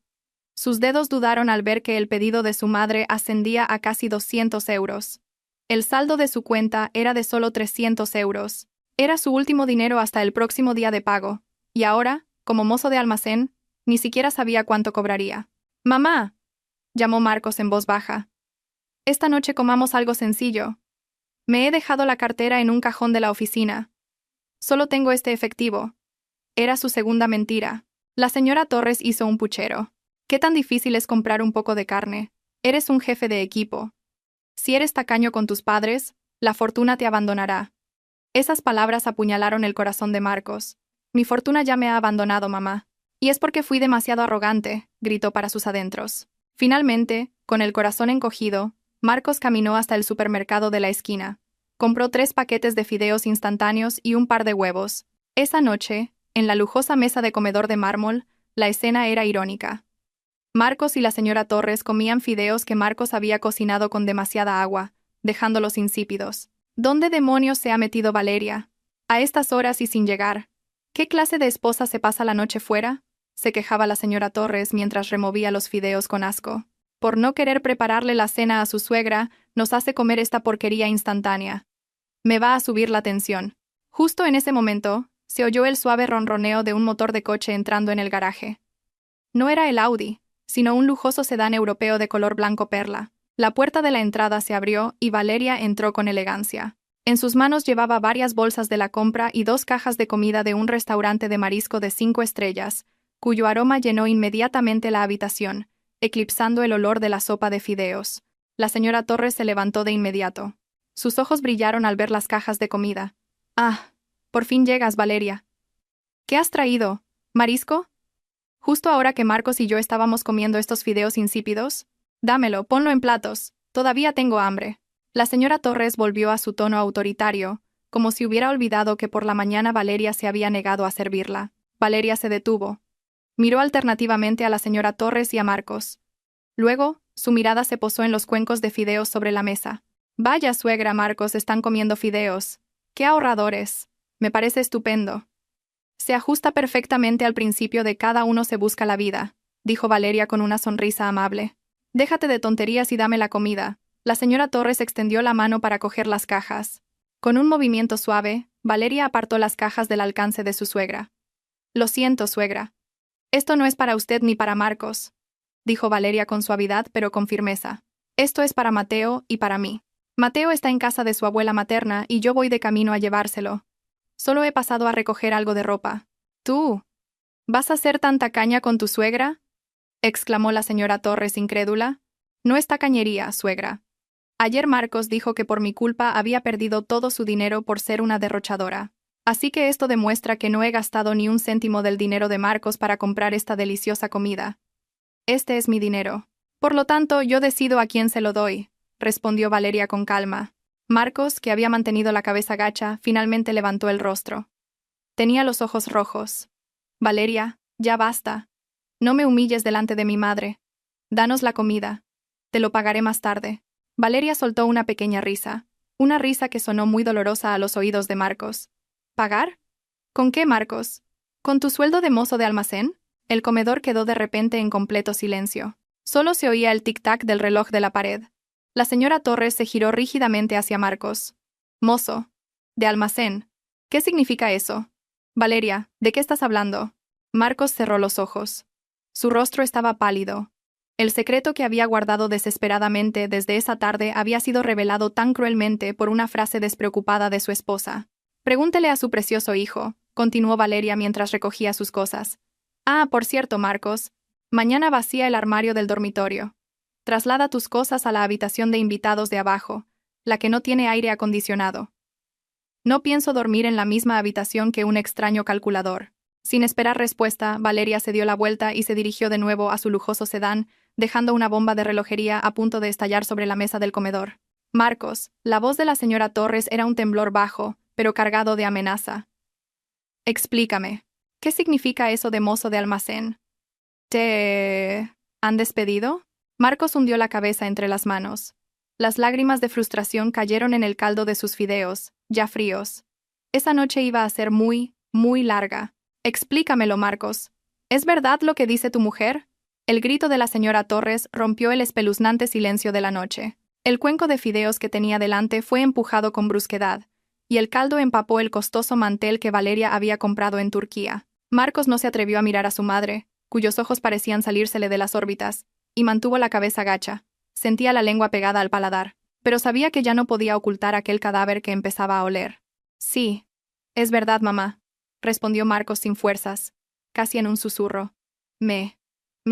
Sus dedos dudaron al ver que el pedido de su madre ascendía a casi 200 euros. El saldo de su cuenta era de solo 300 euros. Era su último dinero hasta el próximo día de pago, y ahora, como mozo de almacén, ni siquiera sabía cuánto cobraría. «Mamá», llamó Marcos en voz baja. «Esta noche comamos algo sencillo. Me he dejado la cartera en un cajón de la oficina. Solo tengo este efectivo. Era su segunda mentira. La señora Torres hizo un puchero. ¿Qué tan difícil es comprar un poco de carne? Eres un jefe de equipo. Si eres tacaño con tus padres, la fortuna te abandonará. Esas palabras apuñalaron el corazón de Marcos. Mi fortuna ya me ha abandonado, mamá. Y es porque fui demasiado arrogante, gritó para sus adentros. Finalmente, con el corazón encogido, Marcos caminó hasta el supermercado de la esquina. Compró 3 paquetes de fideos instantáneos y un par de huevos. Esa noche, en la lujosa mesa de comedor de mármol, la escena era irónica. Marcos y la señora Torres comían fideos que Marcos había cocinado con demasiada agua, dejándolos insípidos. ¿Dónde demonios se ha metido Valeria? A estas horas y sin llegar. ¿Qué clase de esposa se pasa la noche fuera? Se quejaba la señora Torres mientras removía los fideos con asco. Por no querer prepararle la cena a su suegra, nos hace comer esta porquería instantánea. Me va a subir la tensión. Justo en ese momento, se oyó el suave ronroneo de un motor de coche entrando en el garaje. No era el Audi, sino un lujoso sedán europeo de color blanco perla. La puerta de la entrada se abrió y Valeria entró con elegancia. En sus manos llevaba varias bolsas de la compra y 2 cajas de comida de un restaurante de marisco de 5 estrellas, cuyo aroma llenó inmediatamente la habitación, eclipsando el olor de la sopa de fideos. La señora Torres se levantó de inmediato. Sus ojos brillaron al ver las cajas de comida. «Ah, por fin llegas, Valeria. ¿Qué has traído? ¿Marisco? Justo ahora que Marcos y yo estábamos comiendo estos fideos insípidos. Dámelo, ponlo en platos. Todavía tengo hambre». La señora Torres volvió a su tono autoritario, como si hubiera olvidado que por la mañana Valeria se había negado a servirla. Valeria se detuvo. Miró alternativamente a la señora Torres y a Marcos. Luego, su mirada se posó en los cuencos de fideos sobre la mesa. «Vaya suegra, Marcos, están comiendo fideos. ¡Qué ahorradores! Me parece estupendo. Se ajusta perfectamente al principio de cada uno se busca la vida», dijo Valeria con una sonrisa amable. «Déjate de tonterías y dame la comida». La señora Torres extendió la mano para coger las cajas. Con un movimiento suave, Valeria apartó las cajas del alcance de su suegra. «Lo siento, suegra. Esto no es para usted ni para Marcos», dijo Valeria con suavidad pero con firmeza. «Esto es para Mateo y para mí. Mateo está en casa de su abuela materna y yo voy de camino a llevárselo. Solo he pasado a recoger algo de ropa». «¿Tú? ¿Vas a ser tan tacaña con tu suegra?», exclamó la señora Torres incrédula. «No es tacañería, suegra. Ayer Marcos dijo que por mi culpa había perdido todo su dinero por ser una derrochadora. Así que esto demuestra que no he gastado ni un céntimo del dinero de Marcos para comprar esta deliciosa comida. Este es mi dinero. Por lo tanto, yo decido a quién se lo doy», respondió Valeria con calma. Marcos, que había mantenido la cabeza gacha, finalmente levantó el rostro. Tenía los ojos rojos. «Valeria, ya basta. No me humilles delante de mi madre. Danos la comida. Te lo pagaré más tarde». Valeria soltó una pequeña risa, una risa que sonó muy dolorosa a los oídos de Marcos. «¿Pagar? ¿Con qué, Marcos? ¿Con tu sueldo de mozo de almacén?» El comedor quedó de repente en completo silencio. Solo se oía el tic-tac del reloj de la pared. La señora Torres se giró rígidamente hacia Marcos. «Mozo. De almacén. ¿Qué significa eso?» «Valeria, ¿de qué estás hablando?» Marcos cerró los ojos. Su rostro estaba pálido. El secreto que había guardado desesperadamente desde esa tarde había sido revelado tan cruelmente por una frase despreocupada de su esposa. «Pregúntele a su precioso hijo», continuó Valeria mientras recogía sus cosas. «Ah, por cierto, Marcos, mañana vacía el armario del dormitorio. Traslada tus cosas a la habitación de invitados de abajo, la que no tiene aire acondicionado. No pienso dormir en la misma habitación que un extraño calculador». Sin esperar respuesta, Valeria se dio la vuelta y se dirigió de nuevo a su lujoso sedán, dejando una bomba de relojería a punto de estallar sobre la mesa del comedor. «Marcos», la voz de la señora Torres era un temblor bajo, pero cargado de amenaza. «Explícame. ¿Qué significa eso de mozo de almacén? ¿Te han despedido?» Marcos hundió la cabeza entre las manos. Las lágrimas de frustración cayeron en el caldo de sus fideos, ya fríos. Esa noche iba a ser muy, muy larga. «Explícamelo, Marcos. ¿Es verdad lo que dice tu mujer?» El grito de la señora Torres rompió el espeluznante silencio de la noche. El cuenco de fideos que tenía delante fue empujado con brusquedad, y el caldo empapó el costoso mantel que Valeria había comprado en Turquía. Marcos no se atrevió a mirar a su madre, cuyos ojos parecían salírsele de las órbitas, y mantuvo la cabeza gacha. Sentía la lengua pegada al paladar, pero sabía que ya no podía ocultar aquel cadáver que empezaba a oler. «Sí, es verdad, mamá. respondió Marcos sin fuerzas, casi en un susurro. Me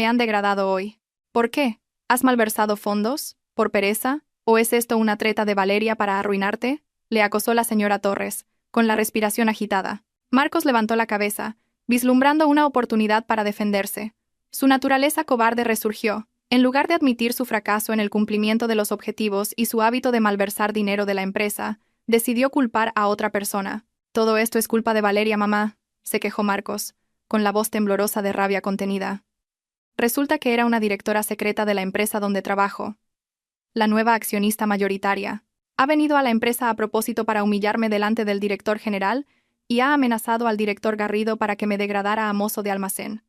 han degradado hoy. ¿Por qué? ¿Has malversado fondos? ¿Por pereza? ¿O es esto una treta de Valeria para arruinarte? Le acosó la señora Torres, con la respiración agitada. Marcos levantó la cabeza, vislumbrando una oportunidad para defenderse. Su naturaleza cobarde resurgió. En lugar de admitir su fracaso en el cumplimiento de los objetivos y su hábito de malversar dinero de la empresa, decidió culpar a otra persona. Todo esto es culpa de Valeria, mamá, se quejó Marcos, con la voz temblorosa de rabia contenida. Resulta que era una directora secreta de la empresa donde trabajo. La nueva accionista mayoritaria. Ha venido a la empresa a propósito para humillarme delante del director general y ha amenazado al director Garrido para que me degradara a mozo de almacén.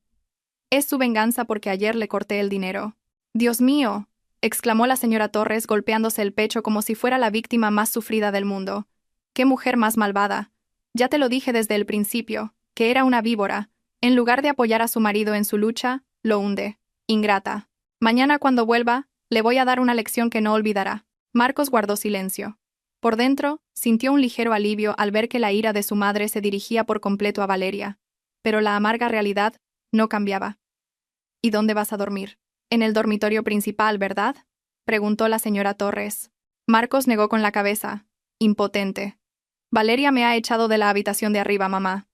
Es su venganza porque ayer le corté el dinero. «¡Dios mío!», exclamó la señora Torres golpeándose el pecho como si fuera la víctima más sufrida del mundo. «¡Qué mujer más malvada! Ya te lo dije desde el principio, que era una víbora. En lugar de apoyar a su marido en su lucha, lo hunde. Ingrata. Mañana cuando vuelva, le voy a dar una lección que no olvidará». Marcos guardó silencio. Por dentro, sintió un ligero alivio al ver que la ira de su madre se dirigía por completo a Valeria. Pero la amarga realidad no cambiaba. «¿Y dónde vas a dormir? En el dormitorio principal, ¿verdad?», preguntó la señora Torres. Marcos negó con la cabeza, impotente. «Valeria me ha echado de la habitación de arriba, mamá.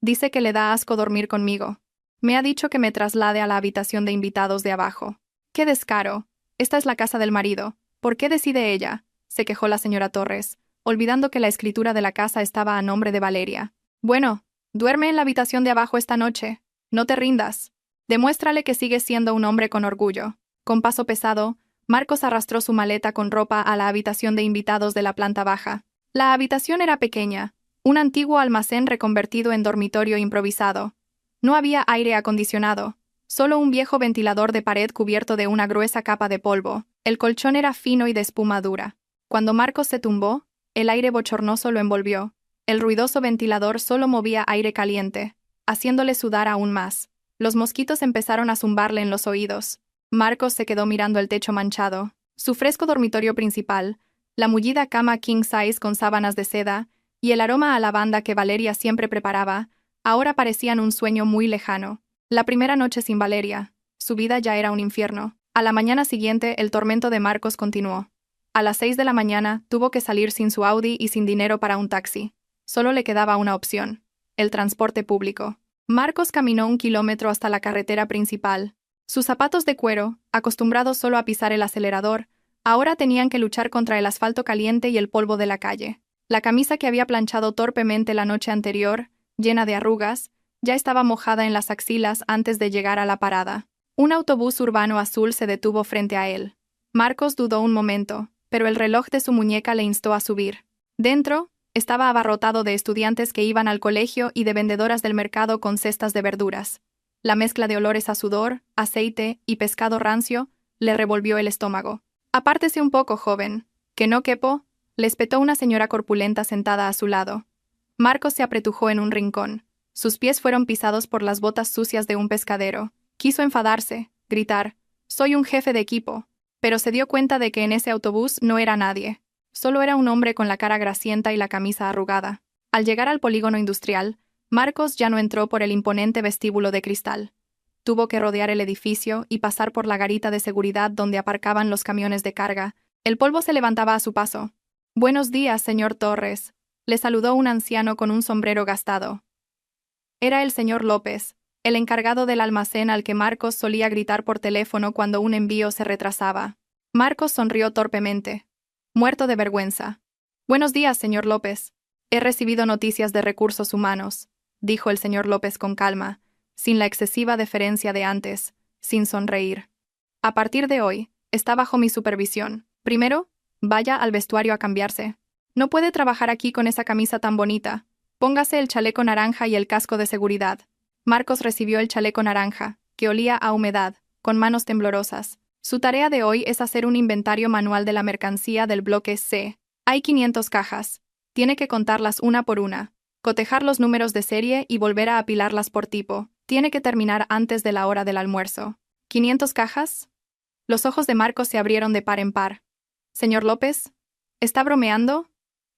Dice que le da asco dormir conmigo. Me ha dicho que me traslade a la habitación de invitados de abajo». «¡Qué descaro! Esta es la casa del marido. ¿Por qué decide ella?», se quejó la señora Torres, olvidando que la escritura de la casa estaba a nombre de Valeria. «Bueno, duerme en la habitación de abajo esta noche. No te rindas. Demuéstrale que sigues siendo un hombre con orgullo». Con paso pesado, Marcos arrastró su maleta con ropa a la habitación de invitados de la planta baja. La habitación era pequeña, un antiguo almacén reconvertido en dormitorio improvisado. No había aire acondicionado, solo un viejo ventilador de pared cubierto de una gruesa capa de polvo. El colchón era fino y de espuma dura. Cuando Marcos se tumbó, el aire bochornoso lo envolvió. El ruidoso ventilador solo movía aire caliente, haciéndole sudar aún más. Los mosquitos empezaron a zumbarle en los oídos. Marcos se quedó mirando el techo manchado. Su fresco dormitorio principal, la mullida cama king size con sábanas de seda y el aroma a lavanda que Valeria siempre preparaba, ahora parecían un sueño muy lejano. La primera noche sin Valeria, su vida ya era un infierno. A la mañana siguiente el tormento de Marcos continuó. A las 6 de la mañana tuvo que salir sin su Audi y sin dinero para un taxi. Solo le quedaba una opción: el transporte público. Marcos caminó 1 kilómetro hasta la carretera principal. Sus zapatos de cuero, acostumbrados solo a pisar el acelerador, ahora tenían que luchar contra el asfalto caliente y el polvo de la calle. La camisa que había planchado torpemente la noche anterior, llena de arrugas, ya estaba mojada en las axilas antes de llegar a la parada. Un autobús urbano azul se detuvo frente a él. Marcos dudó un momento, pero el reloj de su muñeca le instó a subir. Dentro, estaba abarrotado de estudiantes que iban al colegio y de vendedoras del mercado con cestas de verduras. La mezcla de olores a sudor, aceite y pescado rancio le revolvió el estómago. «Apártese un poco, joven, que no quepo», le espetó una señora corpulenta sentada a su lado. Marcos se apretujó en un rincón. Sus pies fueron pisados por las botas sucias de un pescadero. Quiso enfadarse, gritar: «Soy un jefe de equipo», pero se dio cuenta de que en ese autobús no era nadie. Solo era un hombre con la cara grasienta y la camisa arrugada. Al llegar al polígono industrial, Marcos ya no entró por el imponente vestíbulo de cristal. Tuvo que rodear el edificio y pasar por la garita de seguridad donde aparcaban los camiones de carga. El polvo se levantaba a su paso. «Buenos días, señor Torres», le saludó un anciano con un sombrero gastado. Era el señor López, el encargado del almacén al que Marcos solía gritar por teléfono cuando un envío se retrasaba. Marcos sonrió torpemente, muerto de vergüenza. «Buenos días, señor López. He recibido noticias de recursos humanos», dijo el señor López con calma, sin la excesiva deferencia de antes, sin sonreír. «A partir de hoy, está bajo mi supervisión. Primero, vaya al vestuario a cambiarse. No puede trabajar aquí con esa camisa tan bonita. Póngase el chaleco naranja y el casco de seguridad». Marcos recibió el chaleco naranja, que olía a humedad, con manos temblorosas. Su tarea de hoy es hacer un inventario manual de la mercancía del bloque C. Hay 500 cajas. Tiene que contarlas una por una, cotejar los números de serie y volver a apilarlas por tipo. Tiene que terminar antes de la hora del almuerzo. ¿500 cajas? Los ojos de Marcos se abrieron de par en par. «Señor López, ¿está bromeando?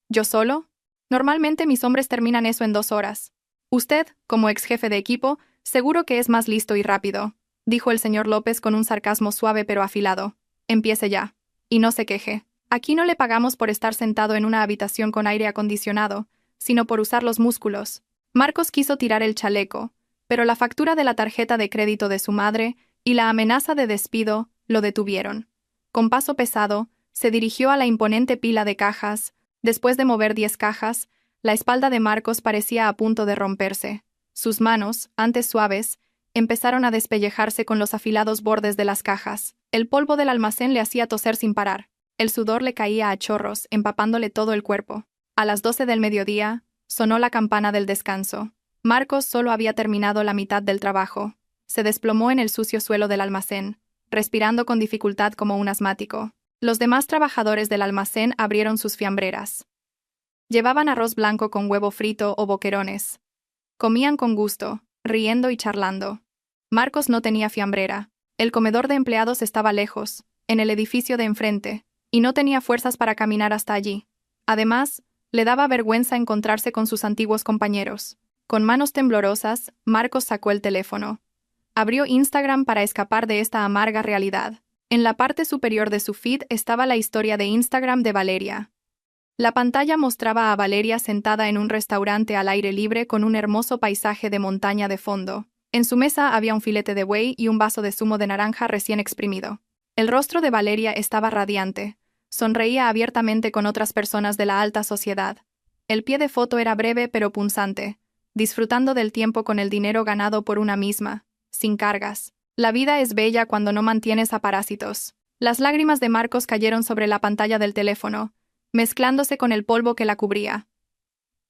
¿Yo solo? Normalmente mis hombres terminan eso en 2 horas». Usted, como ex jefe de equipo, seguro que es más listo y rápido, dijo el señor López con un sarcasmo suave pero afilado. Empiece ya. Y no se queje. Aquí no le pagamos por estar sentado en una habitación con aire acondicionado, sino por usar los músculos. Marcos quiso tirar el chaleco, pero la factura de la tarjeta de crédito de su madre y la amenaza de despido lo detuvieron. Con paso pesado, se dirigió a la imponente pila de cajas. Después de mover 10 cajas, la espalda de Marcos parecía a punto de romperse. Sus manos, antes suaves, empezaron a despellejarse con los afilados bordes de las cajas. El polvo del almacén le hacía toser sin parar. El sudor le caía a chorros, empapándole todo el cuerpo. A las 12 del mediodía, sonó la campana del descanso. Marcos solo había terminado la mitad del trabajo. Se desplomó en el sucio suelo del almacén, respirando con dificultad como un asmático. Los demás trabajadores del almacén abrieron sus fiambreras. Llevaban arroz blanco con huevo frito o boquerones. Comían con gusto, riendo y charlando. Marcos no tenía fiambrera. El comedor de empleados estaba lejos, en el edificio de enfrente, y no tenía fuerzas para caminar hasta allí. Además, le daba vergüenza encontrarse con sus antiguos compañeros. Con manos temblorosas, Marcos sacó el teléfono. Abrió Instagram para escapar de esta amarga realidad. En la parte superior de su feed estaba la historia de Instagram de Valeria. La pantalla mostraba a Valeria sentada en un restaurante al aire libre con un hermoso paisaje de montaña de fondo. En su mesa había un filete de buey y un vaso de zumo de naranja recién exprimido. El rostro de Valeria estaba radiante. Sonreía abiertamente con otras personas de la alta sociedad. El pie de foto era breve pero punzante, disfrutando del tiempo con el dinero ganado por una misma, sin cargas. La vida es bella cuando no mantienes a parásitos. Las lágrimas de Marcos cayeron sobre la pantalla del teléfono, mezclándose con el polvo que la cubría.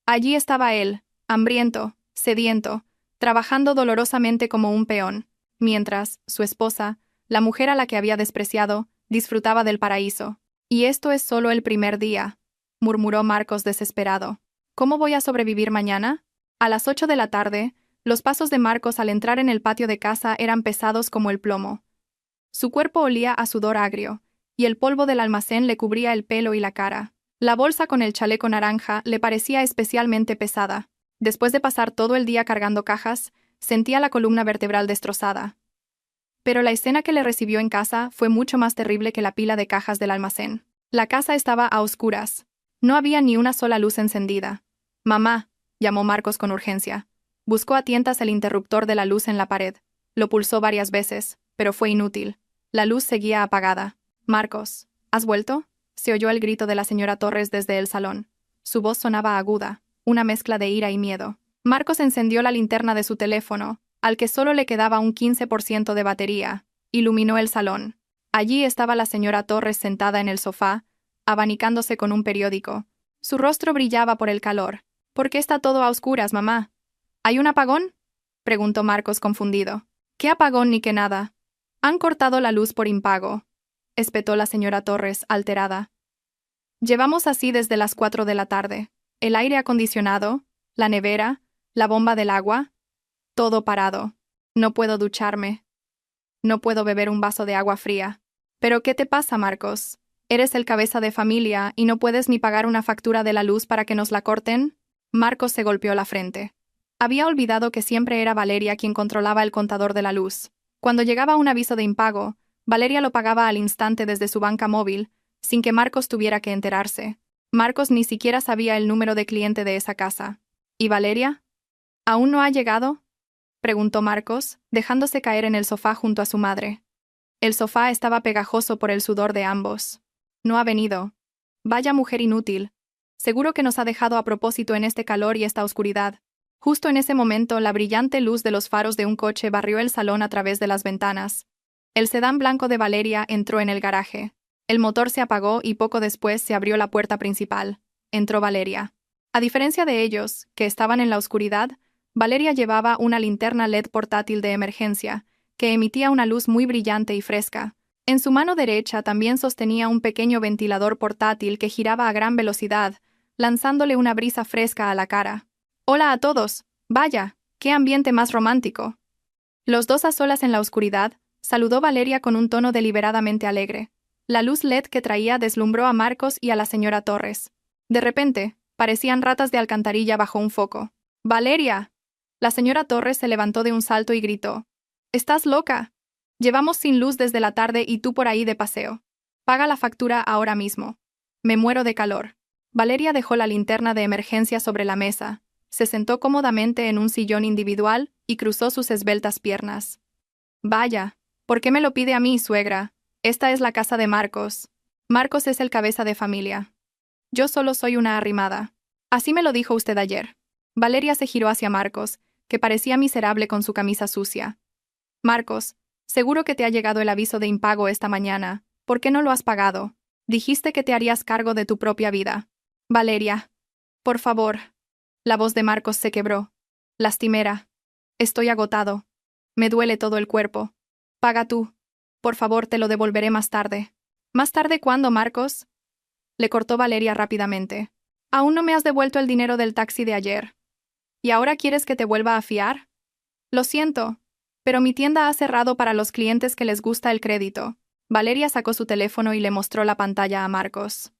Allí estaba él, hambriento, sediento, trabajando dolorosamente como un peón, mientras su esposa, la mujer a la que había despreciado, disfrutaba del paraíso. «Y esto es solo el primer día», murmuró Marcos desesperado. «¿Cómo voy a sobrevivir mañana?» A las 8 de la tarde, los pasos de Marcos al entrar en el patio de casa eran pesados como el plomo. Su cuerpo olía a sudor agrio, y el polvo del almacén le cubría el pelo y la cara. La bolsa con el chaleco naranja le parecía especialmente pesada. Después de pasar todo el día cargando cajas, sentía la columna vertebral destrozada. Pero la escena que le recibió en casa fue mucho más terrible que la pila de cajas del almacén. La casa estaba a oscuras. No había ni una sola luz encendida. «Mamá», llamó Marcos con urgencia. Buscó a tientas el interruptor de la luz en la pared. Lo pulsó varias veces, pero fue inútil. La luz seguía apagada. «Marcos, ¿has vuelto?», se oyó el grito de la señora Torres desde el salón. Su voz sonaba aguda, una mezcla de ira y miedo. Marcos encendió la linterna de su teléfono, al que solo le quedaba un 15% de batería. Iluminó el salón. Allí estaba la señora Torres sentada en el sofá, abanicándose con un periódico. Su rostro brillaba por el calor. «¿Por qué está todo a oscuras, mamá?» «¿Hay un apagón?», preguntó Marcos confundido. «¿Qué apagón ni qué nada? Han cortado la luz por impago», espetó la señora Torres, alterada. «Llevamos así desde las 4 de la tarde. El aire acondicionado, la nevera, la bomba del agua, todo parado. No puedo ducharme. No puedo beber un vaso de agua fría». «¿Pero qué te pasa, Marcos? ¿Eres el cabeza de familia y no puedes ni pagar una factura de la luz para que nos la corten?» Marcos se golpeó la frente. Había olvidado que siempre era Valeria quien controlaba el contador de la luz. Cuando llegaba un aviso de impago, Valeria lo pagaba al instante desde su banca móvil, sin que Marcos tuviera que enterarse. Marcos ni siquiera sabía el número de cliente de esa casa. ¿Y Valeria? ¿Aún no ha llegado?, preguntó Marcos, dejándose caer en el sofá junto a su madre. El sofá estaba pegajoso por el sudor de ambos. «No ha venido. Vaya mujer inútil. Seguro que nos ha dejado a propósito en este calor y esta oscuridad». Justo en ese momento, la brillante luz de los faros de un coche barrió el salón a través de las ventanas. El sedán blanco de Valeria entró en el garaje. El motor se apagó y poco después se abrió la puerta principal. Entró Valeria. A diferencia de ellos, que estaban en la oscuridad, Valeria llevaba una linterna LED portátil de emergencia, que emitía una luz muy brillante y fresca. En su mano derecha también sostenía un pequeño ventilador portátil que giraba a gran velocidad, lanzándole una brisa fresca a la cara. «Hola a todos. Vaya, qué ambiente más romántico». Los dos a solas en la oscuridad, saludó Valeria con un tono deliberadamente alegre. La luz LED que traía deslumbró a Marcos y a la señora Torres. De repente, parecían ratas de alcantarilla bajo un foco. «¡Valeria!», La señora Torres se levantó de un salto y gritó. ¿Estás loca? Llevamos sin luz desde la tarde y tú por ahí de paseo. Paga la factura ahora mismo. Me muero de calor. Valeria dejó la linterna de emergencia sobre la mesa, se sentó cómodamente en un sillón individual y cruzó sus esbeltas piernas. Vaya, ¿por qué me lo pide a mí, suegra? Esta es la casa de Marcos. Marcos es el cabeza de familia. Yo solo soy una arrimada. Así me lo dijo usted ayer. Valeria se giró hacia Marcos, que parecía miserable con su camisa sucia. Marcos, seguro que te ha llegado el aviso de impago esta mañana. ¿Por qué no lo has pagado? Dijiste que te harías cargo de tu propia vida. Valeria. Por favor. La voz de Marcos se quebró. Lastimera. Estoy agotado. Me duele todo el cuerpo. Paga tú. Por favor, te lo devolveré más tarde. ¿Más tarde cuándo, Marcos? Le cortó Valeria rápidamente. Aún no me has devuelto el dinero del taxi de ayer. ¿Y ahora quieres que te vuelva a fiar? Lo siento, pero mi tienda ha cerrado para los clientes que les gusta el crédito. Valeria sacó su teléfono y le mostró la pantalla a Marcos.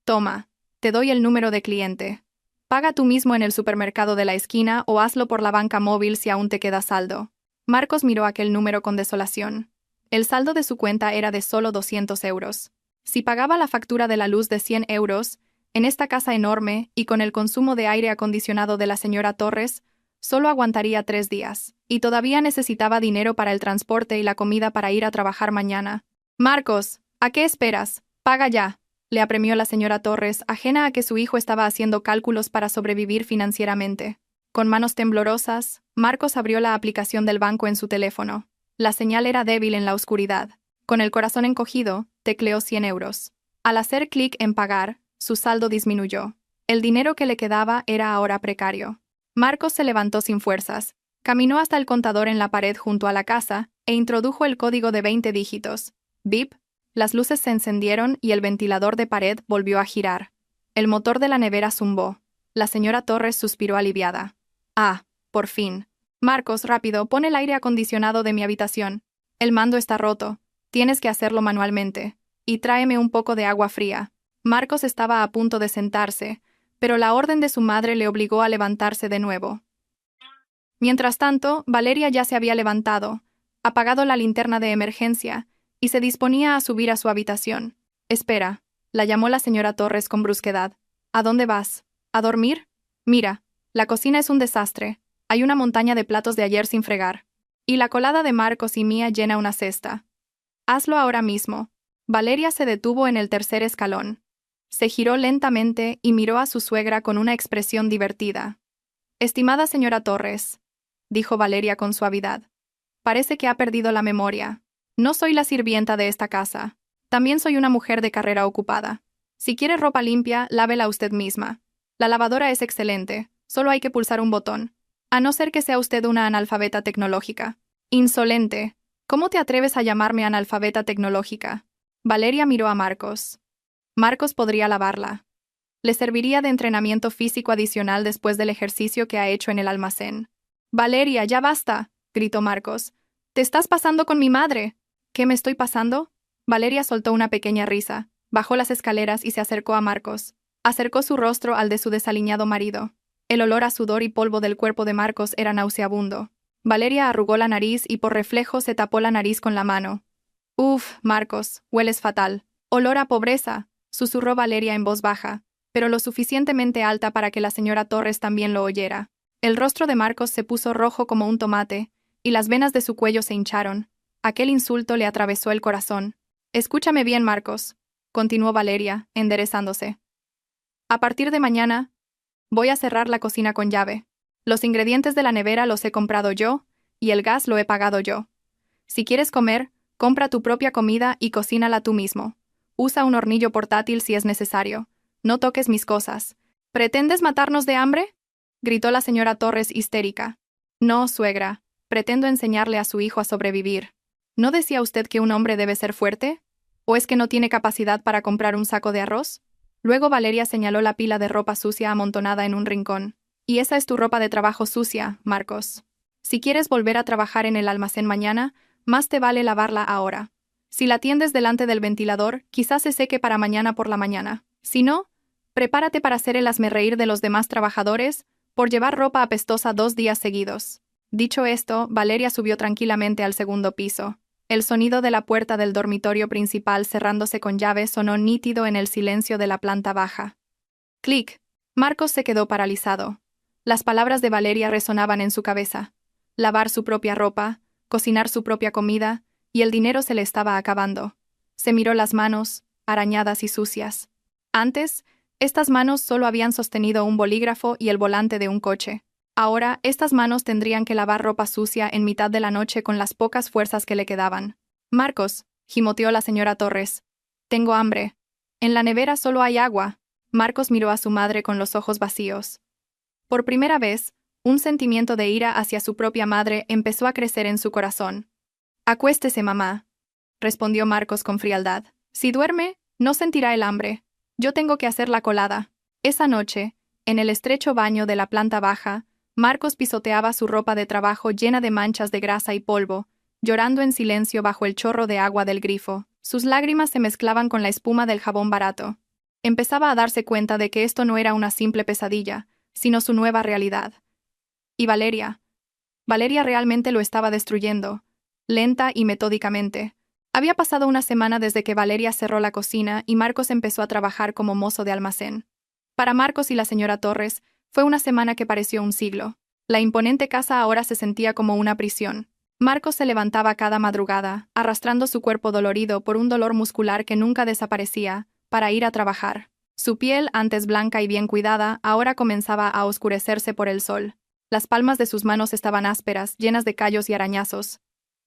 Toma, te doy el número de cliente. Paga tú mismo en el supermercado de la esquina o hazlo por la banca móvil si aún te queda saldo. Marcos miró aquel número con desolación. El saldo de su cuenta era de solo 200 euros. Si pagaba la factura de la luz de 100 euros, en esta casa enorme y con el consumo de aire acondicionado de la señora Torres, solo aguantaría 3 días, y todavía necesitaba dinero para el transporte y la comida para ir a trabajar mañana. Marcos, ¿a qué esperas? Paga ya, le apremió la señora Torres, ajena a que su hijo estaba haciendo cálculos para sobrevivir financieramente. Con manos temblorosas, Marcos abrió la aplicación del banco en su teléfono. La señal era débil en la oscuridad. Con el corazón encogido, tecleó 100 euros. Al hacer clic en pagar, su saldo disminuyó. El dinero que le quedaba era ahora precario. Marcos se levantó sin fuerzas, caminó hasta el contador en la pared junto a la casa e introdujo el código de 20 dígitos. Bip, las luces se encendieron y el ventilador de pared volvió a girar. El motor de la nevera zumbó. La señora Torres suspiró aliviada. Ah, por fin. Marcos, rápido, pon el aire acondicionado de mi habitación. El mando está roto. Tienes que hacerlo manualmente. Y tráeme un poco de agua fría. Marcos estaba a punto de sentarse, pero la orden de su madre le obligó a levantarse de nuevo. Mientras tanto, Valeria ya se había levantado, apagado la linterna de emergencia, y se disponía a subir a su habitación. Espera, la llamó la señora Torres con brusquedad. ¿A dónde vas? ¿A dormir? Mira, la cocina es un desastre. Hay una montaña de platos de ayer sin fregar. Y la colada de Marcos y mía llena una cesta. Hazlo ahora mismo. Valeria se detuvo en el tercer escalón. Se giró lentamente y miró a su suegra con una expresión divertida. Estimada señora Torres, dijo Valeria con suavidad. Parece que ha perdido la memoria. No soy la sirvienta de esta casa. También soy una mujer de carrera ocupada. Si quiere ropa limpia, lávela usted misma. La lavadora es excelente. Solo hay que pulsar un botón. A no ser que sea usted una analfabeta tecnológica. Insolente. ¿Cómo te atreves a llamarme analfabeta tecnológica? Valeria miró a Marcos. Marcos podría lavarla. Le serviría de entrenamiento físico adicional después del ejercicio que ha hecho en el almacén. Valeria, ya basta, gritó Marcos. Te estás pasando con mi madre. ¿Qué me estoy pasando? Valeria soltó una pequeña risa, bajó las escaleras y se acercó a Marcos. Acercó su rostro al de su desaliñado marido. El olor a sudor y polvo del cuerpo de Marcos era nauseabundo. Valeria arrugó la nariz y por reflejo se tapó la nariz con la mano. Uf, Marcos, hueles fatal. Olor a pobreza, susurró Valeria en voz baja, pero lo suficientemente alta para que la señora Torres también lo oyera. El rostro de Marcos se puso rojo como un tomate, y las venas de su cuello se hincharon. Aquel insulto le atravesó el corazón. Escúchame bien, Marcos, continuó Valeria, enderezándose. A partir de mañana, voy a cerrar la cocina con llave. Los ingredientes de la nevera los he comprado yo, y el gas lo he pagado yo. Si quieres comer, compra tu propia comida y cocínala tú mismo. Usa un hornillo portátil si es necesario. No toques mis cosas. ¿Pretendes matarnos de hambre? Gritó la señora Torres histérica. No, suegra. Pretendo enseñarle a su hijo a sobrevivir. ¿No decía usted que un hombre debe ser fuerte? ¿O es que no tiene capacidad para comprar un saco de arroz? Luego Valeria señaló la pila de ropa sucia amontonada en un rincón. Y esa es tu ropa de trabajo sucia, Marcos. Si quieres volver a trabajar en el almacén mañana, más te vale lavarla ahora. Si la tiendes delante del ventilador, quizás se seque para mañana por la mañana. Si no, prepárate para hacer el hazmerreír de los demás trabajadores, por llevar ropa apestosa 2 días seguidos. Dicho esto, Valeria subió tranquilamente al segundo piso. El sonido de la puerta del dormitorio principal cerrándose con llave sonó nítido en el silencio de la planta baja. Clic. Marcos se quedó paralizado. Las palabras de Valeria resonaban en su cabeza. Lavar su propia ropa, cocinar su propia comida, y el dinero se le estaba acabando. Se miró las manos, arañadas y sucias. Antes, estas manos solo habían sostenido un bolígrafo y el volante de un coche. Ahora, estas manos tendrían que lavar ropa sucia en mitad de la noche con las pocas fuerzas que le quedaban. Marcos, gimoteó la señora Torres. Tengo hambre. En la nevera solo hay agua. Marcos miró a su madre con los ojos vacíos. Por primera vez, un sentimiento de ira hacia su propia madre empezó a crecer en su corazón. Acuéstese, mamá, respondió Marcos con frialdad. Si duerme, no sentirá el hambre. Yo tengo que hacer la colada. Esa noche, en el estrecho baño de la planta baja, Marcos pisoteaba su ropa de trabajo llena de manchas de grasa y polvo, llorando en silencio bajo el chorro de agua del grifo. Sus lágrimas se mezclaban con la espuma del jabón barato. Empezaba a darse cuenta de que esto no era una simple pesadilla, sino su nueva realidad. Y Valeria. Valeria realmente lo estaba destruyendo, lenta y metódicamente. Había pasado una semana desde que Valeria cerró la cocina y Marcos empezó a trabajar como mozo de almacén. Para Marcos y la señora Torres, fue una semana que pareció un siglo. La imponente casa ahora se sentía como una prisión. Marcos se levantaba cada madrugada, arrastrando su cuerpo dolorido por un dolor muscular que nunca desaparecía, para ir a trabajar. Su piel, antes blanca y bien cuidada, ahora comenzaba a oscurecerse por el sol. Las palmas de sus manos estaban ásperas, llenas de callos y arañazos.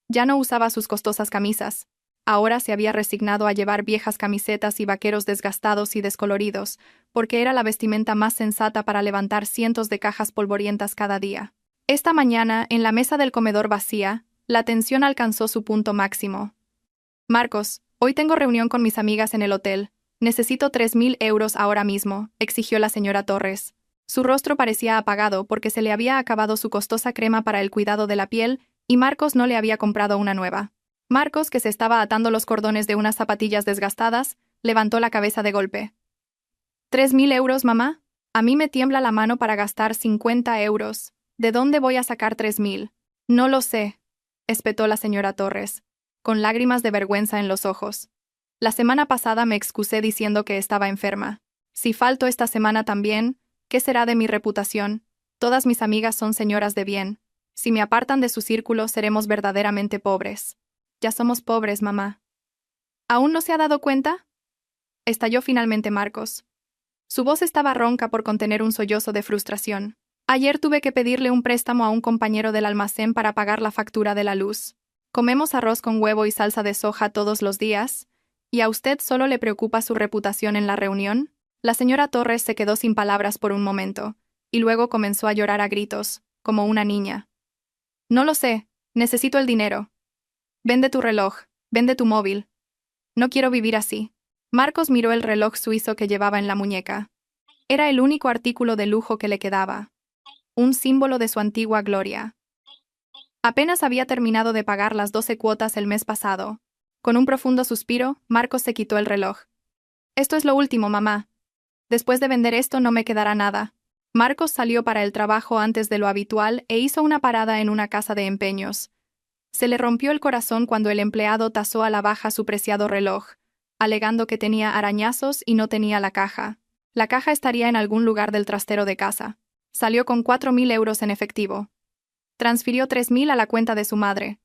Ya no usaba sus costosas camisas. Ahora se había resignado a llevar viejas camisetas y vaqueros desgastados y descoloridos, porque era la vestimenta más sensata para levantar cientos de cajas polvorientas cada día. Esta mañana, en la mesa del comedor vacía, la tensión alcanzó su punto máximo. Marcos, hoy tengo reunión con mis amigas en el hotel. Necesito 3.000 euros ahora mismo, exigió la señora Torres. Su rostro parecía apagado porque se le había acabado su costosa crema para el cuidado de la piel y Marcos no le había comprado una nueva. Marcos, que se estaba atando los cordones de unas zapatillas desgastadas, levantó la cabeza de golpe. ¿3.000 euros, mamá? A mí me tiembla la mano para gastar 50 euros. ¿De dónde voy a sacar 3.000? No lo sé, espetó la señora Torres, con lágrimas de vergüenza en los ojos. La semana pasada me excusé diciendo que estaba enferma. Si falto esta semana también, ¿qué será de mi reputación? Todas mis amigas son señoras de bien. Si me apartan de su círculo, seremos verdaderamente pobres. Ya somos pobres, mamá. ¿Aún no se ha dado cuenta? Estalló finalmente Marcos. Su voz estaba ronca por contener un sollozo de frustración. Ayer tuve que pedirle un préstamo a un compañero del almacén para pagar la factura de la luz. Comemos arroz con huevo y salsa de soja todos los días. ¿Y a usted solo le preocupa su reputación en la reunión? La señora Torres se quedó sin palabras por un momento, y luego comenzó a llorar a gritos, como una niña. No lo sé, necesito el dinero. Vende tu reloj, vende tu móvil. No quiero vivir así. Marcos miró el reloj suizo que llevaba en la muñeca. Era el único artículo de lujo que le quedaba. Un símbolo de su antigua gloria. Apenas había terminado de pagar las 12 cuotas el mes pasado. Con un profundo suspiro, Marcos se quitó el reloj. Esto es lo último, mamá. Después de vender esto no me quedará nada. Marcos salió para el trabajo antes de lo habitual e hizo una parada en una casa de empeños. Se le rompió el corazón cuando el empleado tasó a la baja su preciado reloj, alegando que tenía arañazos y no tenía la caja. La caja estaría en algún lugar del trastero de casa. Salió con 4.000 euros en efectivo. Transfirió 3.000 a la cuenta de su madre.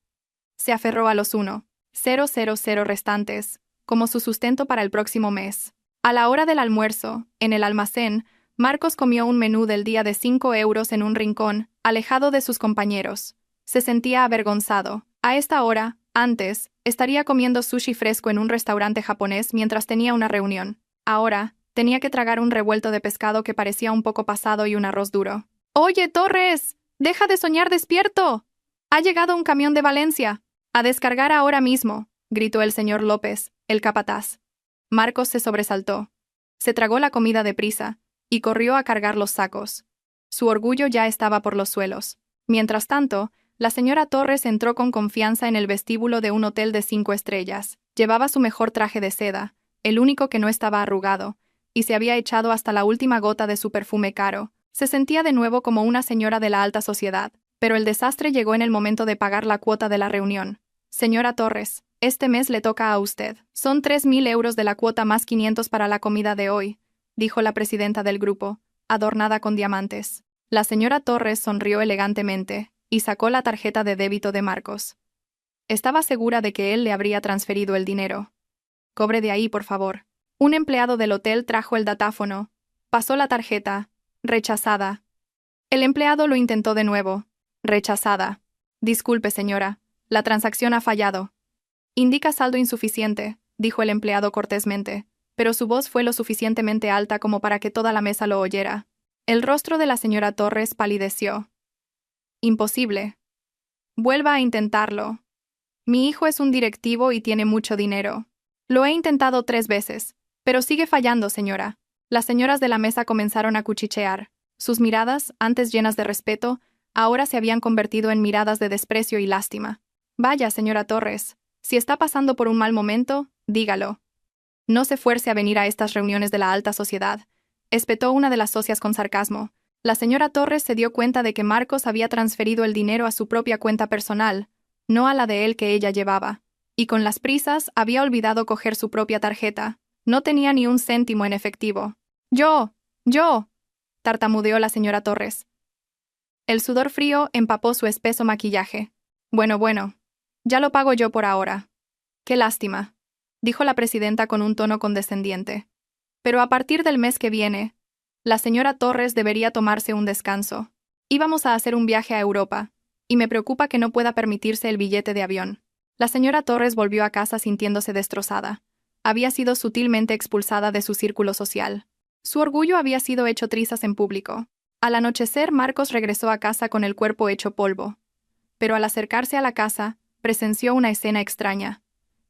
Se aferró a los 1,000 restantes, como su sustento para el próximo mes. A la hora del almuerzo, en el almacén, Marcos comió un menú del día de 5 euros en un rincón, alejado de sus compañeros. Se sentía avergonzado. A esta hora, antes, estaría comiendo sushi fresco en un restaurante japonés mientras tenía una reunión. Ahora, tenía que tragar un revuelto de pescado que parecía un poco pasado y un arroz duro. «¡Oye, Torres! ¡Deja de soñar despierto! Ha llegado un camión de Valencia. A descargar ahora mismo», gritó el señor López, el capataz. Marcos se sobresaltó. Se tragó la comida deprisa y corrió a cargar los sacos. Su orgullo ya estaba por los suelos. Mientras tanto, la señora Torres entró con confianza en el vestíbulo de un hotel de 5 estrellas. Llevaba su mejor traje de seda, el único que no estaba arrugado, y se había echado hasta la última gota de su perfume caro, Se sentía de nuevo como una señora de la alta sociedad, pero el desastre llegó en el momento de pagar la cuota de la reunión. Señora Torres, este mes le toca a usted. Son 3.000 euros de la cuota más 500 para la comida de hoy, dijo la presidenta del grupo, adornada con diamantes. La señora Torres sonrió elegantemente y sacó la tarjeta de débito de Marcos. Estaba segura de que él le habría transferido el dinero. Cobre de ahí, por favor. Un empleado del hotel trajo el datáfono. Pasó la tarjeta. Rechazada. El empleado lo intentó de nuevo. Rechazada. Disculpe, señora. La transacción ha fallado. Indica saldo insuficiente, dijo el empleado cortésmente, pero su voz fue lo suficientemente alta como para que toda la mesa lo oyera. El rostro de la señora Torres palideció. Imposible. Vuelva a intentarlo. Mi hijo es un directivo y tiene mucho dinero. Lo he intentado 3 veces, pero sigue fallando, señora. Las señoras de la mesa comenzaron a cuchichear. Sus miradas, antes llenas de respeto, ahora se habían convertido en miradas de desprecio y lástima. Vaya, señora Torres, si está pasando por un mal momento, dígalo. No se fuerce a venir a estas reuniones de la alta sociedad, espetó una de las socias con sarcasmo. La señora Torres se dio cuenta de que Marcos había transferido el dinero a su propia cuenta personal, no a la de él que ella llevaba, y con las prisas había olvidado coger su propia tarjeta. No tenía ni un céntimo en efectivo. ¡Yo! Tartamudeó la señora Torres. El sudor frío empapó su espeso maquillaje. Bueno, ya lo pago yo por ahora. Qué lástima, dijo la presidenta con un tono condescendiente. Pero a partir del mes que viene, la señora Torres debería tomarse un descanso. Íbamos a hacer un viaje a Europa, y me preocupa que no pueda permitirse el billete de avión. La señora Torres volvió a casa sintiéndose destrozada. Había sido sutilmente expulsada de su círculo social. Su orgullo había sido hecho trizas en público. Al anochecer, Marcos regresó a casa con el cuerpo hecho polvo. Pero al acercarse a la casa, presenció una escena extraña.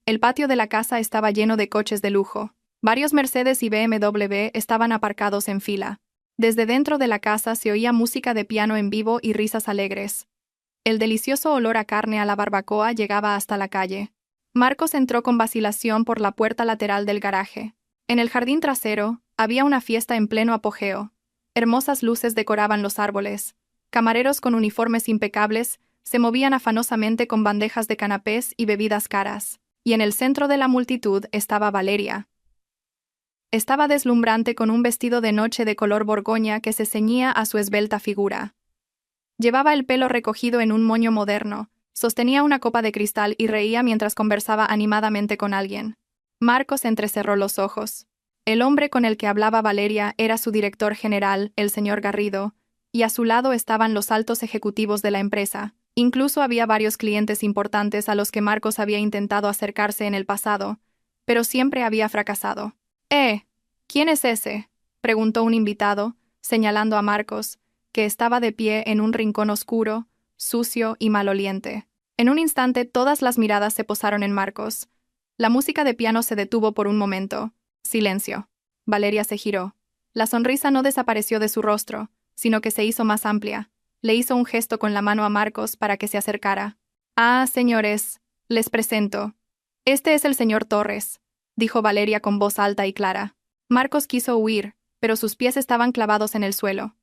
El patio de la casa estaba lleno de coches de lujo. Varios Mercedes y BMW estaban aparcados en fila. Desde dentro de la casa se oía música de piano en vivo y risas alegres. El delicioso olor a carne a la barbacoa llegaba hasta la calle. Marcos entró con vacilación por la puerta lateral del garaje. En el jardín trasero, había una fiesta en pleno apogeo. Hermosas luces decoraban los árboles. Camareros con uniformes impecables se movían afanosamente con bandejas de canapés y bebidas caras. Y en el centro de la multitud estaba Valeria. Estaba deslumbrante con un vestido de noche de color borgoña que se ceñía a su esbelta figura. Llevaba el pelo recogido en un moño moderno, sostenía una copa de cristal y reía mientras conversaba animadamente con alguien. Marcos entrecerró los ojos. El hombre con el que hablaba Valeria era su director general, el señor Garrido, y a su lado estaban los altos ejecutivos de la empresa. Incluso había varios clientes importantes a los que Marcos había intentado acercarse en el pasado, pero siempre había fracasado. ¿Quién es ese?, preguntó un invitado, señalando a Marcos, que estaba de pie en un rincón oscuro, sucio y maloliente. En un instante todas las miradas se posaron en Marcos. La música de piano se detuvo por un momento. Silencio. Valeria se giró. La sonrisa no desapareció de su rostro, sino que se hizo más amplia. Le hizo un gesto con la mano a Marcos para que se acercara. «Ah, señores, les presento. Este es el señor Torres», dijo Valeria con voz alta y clara. Marcos quiso huir, pero sus pies estaban clavados en el suelo.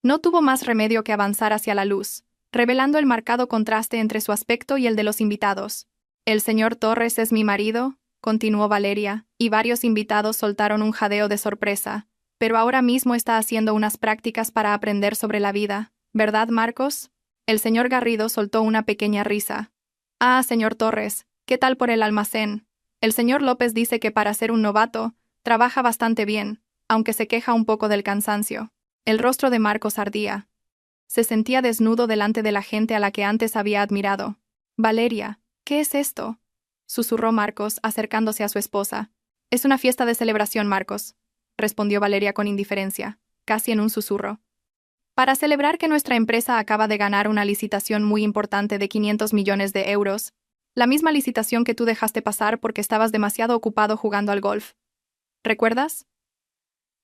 No tuvo más remedio que avanzar hacia la luz, revelando el marcado contraste entre su aspecto y el de los invitados. «El señor Torres es mi marido», continuó Valeria, y varios invitados soltaron un jadeo de sorpresa. «Pero ahora mismo está haciendo unas prácticas para aprender sobre la vida, ¿verdad, Marcos?» El señor Garrido soltó una pequeña risa. «Ah, señor Torres, ¿qué tal por el almacén? El señor López dice que para ser un novato, trabaja bastante bien, aunque se queja un poco del cansancio». El rostro de Marcos ardía. Se sentía desnudo delante de la gente a la que antes había admirado. «Valeria, ¿qué es esto?», susurró Marcos, acercándose a su esposa. «Es una fiesta de celebración, Marcos», respondió Valeria con indiferencia, casi en un susurro. «Para celebrar que nuestra empresa acaba de ganar una licitación muy importante de 500 millones de euros, la misma licitación que tú dejaste pasar porque estabas demasiado ocupado jugando al golf. ¿Recuerdas?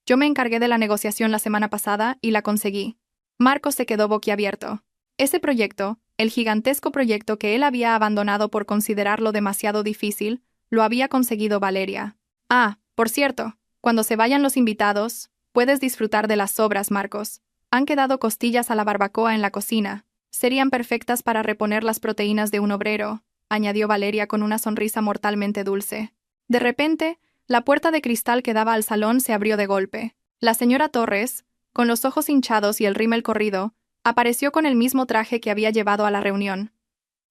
Yo me encargué de la negociación la semana pasada y la conseguí». Marcos se quedó boquiabierto. Ese proyecto, el gigantesco proyecto que él había abandonado por considerarlo demasiado difícil, lo había conseguido Valeria. «Ah, por cierto, cuando se vayan los invitados, puedes disfrutar de las sobras, Marcos. Han quedado costillas a la barbacoa en la cocina. Serían perfectas para reponer las proteínas de un obrero, añadió Valeria con una sonrisa mortalmente dulce. De repente, la puerta de cristal que daba al salón se abrió de golpe. La señora Torres, con los ojos hinchados y el rímel corrido, apareció con el mismo traje que había llevado a la reunión.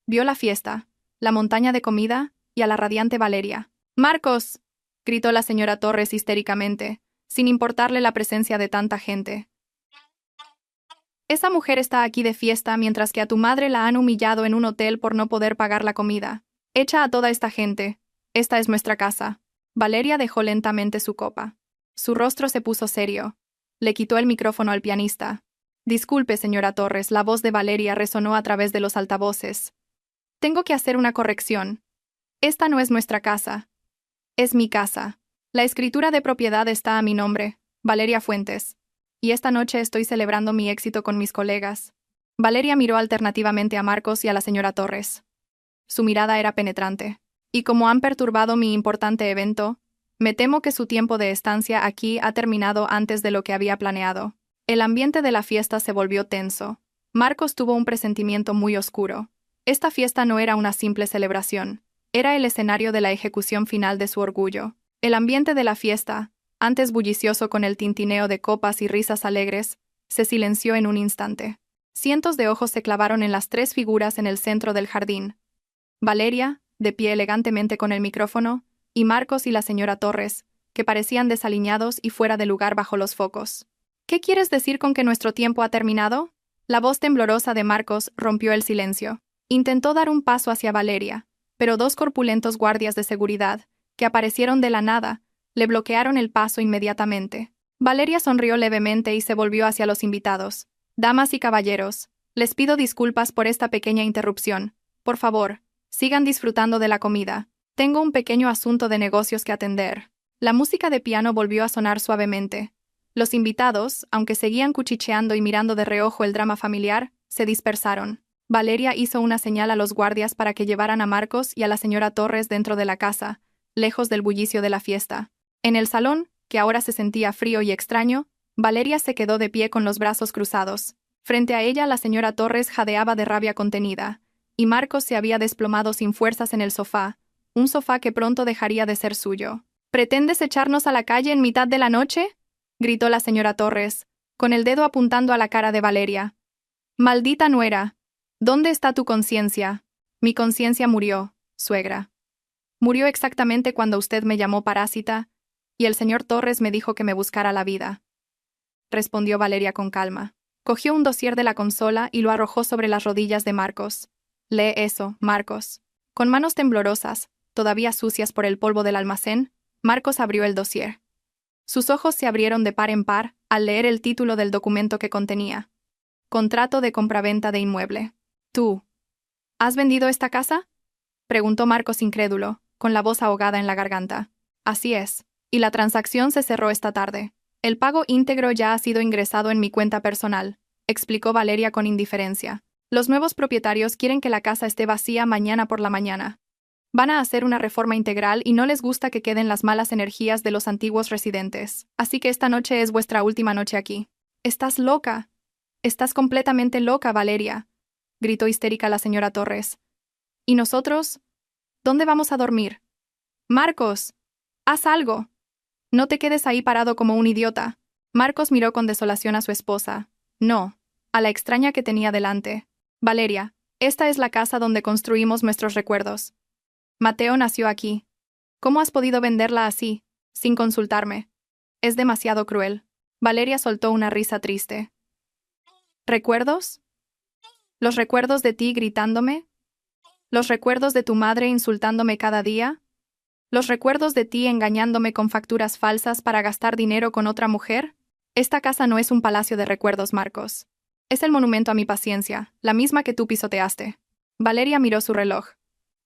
Vio la fiesta, la montaña de comida y a la radiante Valeria. «¡Marcos!», gritó la señora Torres histéricamente, sin importarle la presencia de tanta gente. «Esa mujer está aquí de fiesta mientras que a tu madre la han humillado en un hotel por no poder pagar la comida. Echa a toda esta gente. Esta es nuestra casa». Valeria dejó lentamente su copa. Su rostro se puso serio. Le quitó el micrófono al pianista. «Disculpe, señora Torres», la voz de Valeria resonó a través de los altavoces. «Tengo que hacer una corrección. Esta no es nuestra casa. Es mi casa. La escritura de propiedad está a mi nombre, Valeria Fuentes. Y esta noche estoy celebrando mi éxito con mis colegas». Valeria miró alternativamente a Marcos y a la señora Torres. Su mirada era penetrante. «Y como han perturbado mi importante evento, me temo que su tiempo de estancia aquí ha terminado antes de lo que había planeado». El ambiente de la fiesta se volvió tenso. Marcos tuvo un presentimiento muy oscuro. Esta fiesta no era una simple celebración. Era el escenario de la ejecución final de su orgullo. El ambiente de la fiesta, antes bullicioso con el tintineo de copas y risas alegres, se silenció en un instante. Cientos de ojos se clavaron en las tres figuras en el centro del jardín. Valeria, de pie elegantemente con el micrófono, y Marcos y la señora Torres, que parecían desaliñados y fuera de lugar bajo los focos. «¿Qué quieres decir con que nuestro tiempo ha terminado?». La voz temblorosa de Marcos rompió el silencio. Intentó dar un paso hacia Valeria, pero dos corpulentos guardias de seguridad, que aparecieron de la nada, le bloquearon el paso inmediatamente. Valeria sonrió levemente y se volvió hacia los invitados. «Damas y caballeros, les pido disculpas por esta pequeña interrupción. Por favor, sigan disfrutando de la comida. Tengo un pequeño asunto de negocios que atender». La música de piano volvió a sonar suavemente. Los invitados, aunque seguían cuchicheando y mirando de reojo el drama familiar, se dispersaron. Valeria hizo una señal a los guardias para que llevaran a Marcos y a la señora Torres dentro de la casa, lejos del bullicio de la fiesta. En el salón, que ahora se sentía frío y extraño, Valeria se quedó de pie con los brazos cruzados. Frente a ella la señora Torres jadeaba de rabia contenida, y Marcos se había desplomado sin fuerzas en el sofá, un sofá que pronto dejaría de ser suyo. «¿Pretendes echarnos a la calle en mitad de la noche?», gritó la señora Torres, con el dedo apuntando a la cara de Valeria. «Maldita nuera. ¿Dónde está tu conciencia?». «Mi conciencia murió, suegra. Murió exactamente cuando usted me llamó parásita, y el señor Torres me dijo que me buscara la vida», respondió Valeria con calma. Cogió un dossier de la consola y lo arrojó sobre las rodillas de Marcos. «Lee eso, Marcos». Con manos temblorosas, todavía sucias por el polvo del almacén, Marcos abrió el dossier. Sus ojos se abrieron de par en par al leer el título del documento que contenía. «Contrato de compraventa de inmueble». «¿Tú has vendido esta casa?», preguntó Marcos incrédulo, con la voz ahogada en la garganta. «Así es, y la transacción se cerró esta tarde. El pago íntegro ya ha sido ingresado en mi cuenta personal», explicó Valeria con indiferencia. «Los nuevos propietarios quieren que la casa esté vacía mañana por la mañana. Van a hacer una reforma integral y no les gusta que queden las malas energías de los antiguos residentes. Así que esta noche es vuestra última noche aquí». «Estás loca. Estás completamente loca, Valeria», gritó histérica la señora Torres. «¿Y nosotros? ¿Dónde vamos a dormir? Marcos, haz algo. No te quedes ahí parado como un idiota». Marcos miró con desolación a su esposa. No, a la extraña que tenía delante. «Valeria, esta es la casa donde construimos nuestros recuerdos. Mateo nació aquí. ¿Cómo has podido venderla así, sin consultarme? Es demasiado cruel». Valeria soltó una risa triste. «¿Recuerdos? ¿Los recuerdos de ti gritándome? ¿Los recuerdos de tu madre insultándome cada día? ¿Los recuerdos de ti engañándome con facturas falsas para gastar dinero con otra mujer? Esta casa no es un palacio de recuerdos, Marcos. Es el monumento a mi paciencia, la misma que tú pisoteaste». Valeria miró su reloj.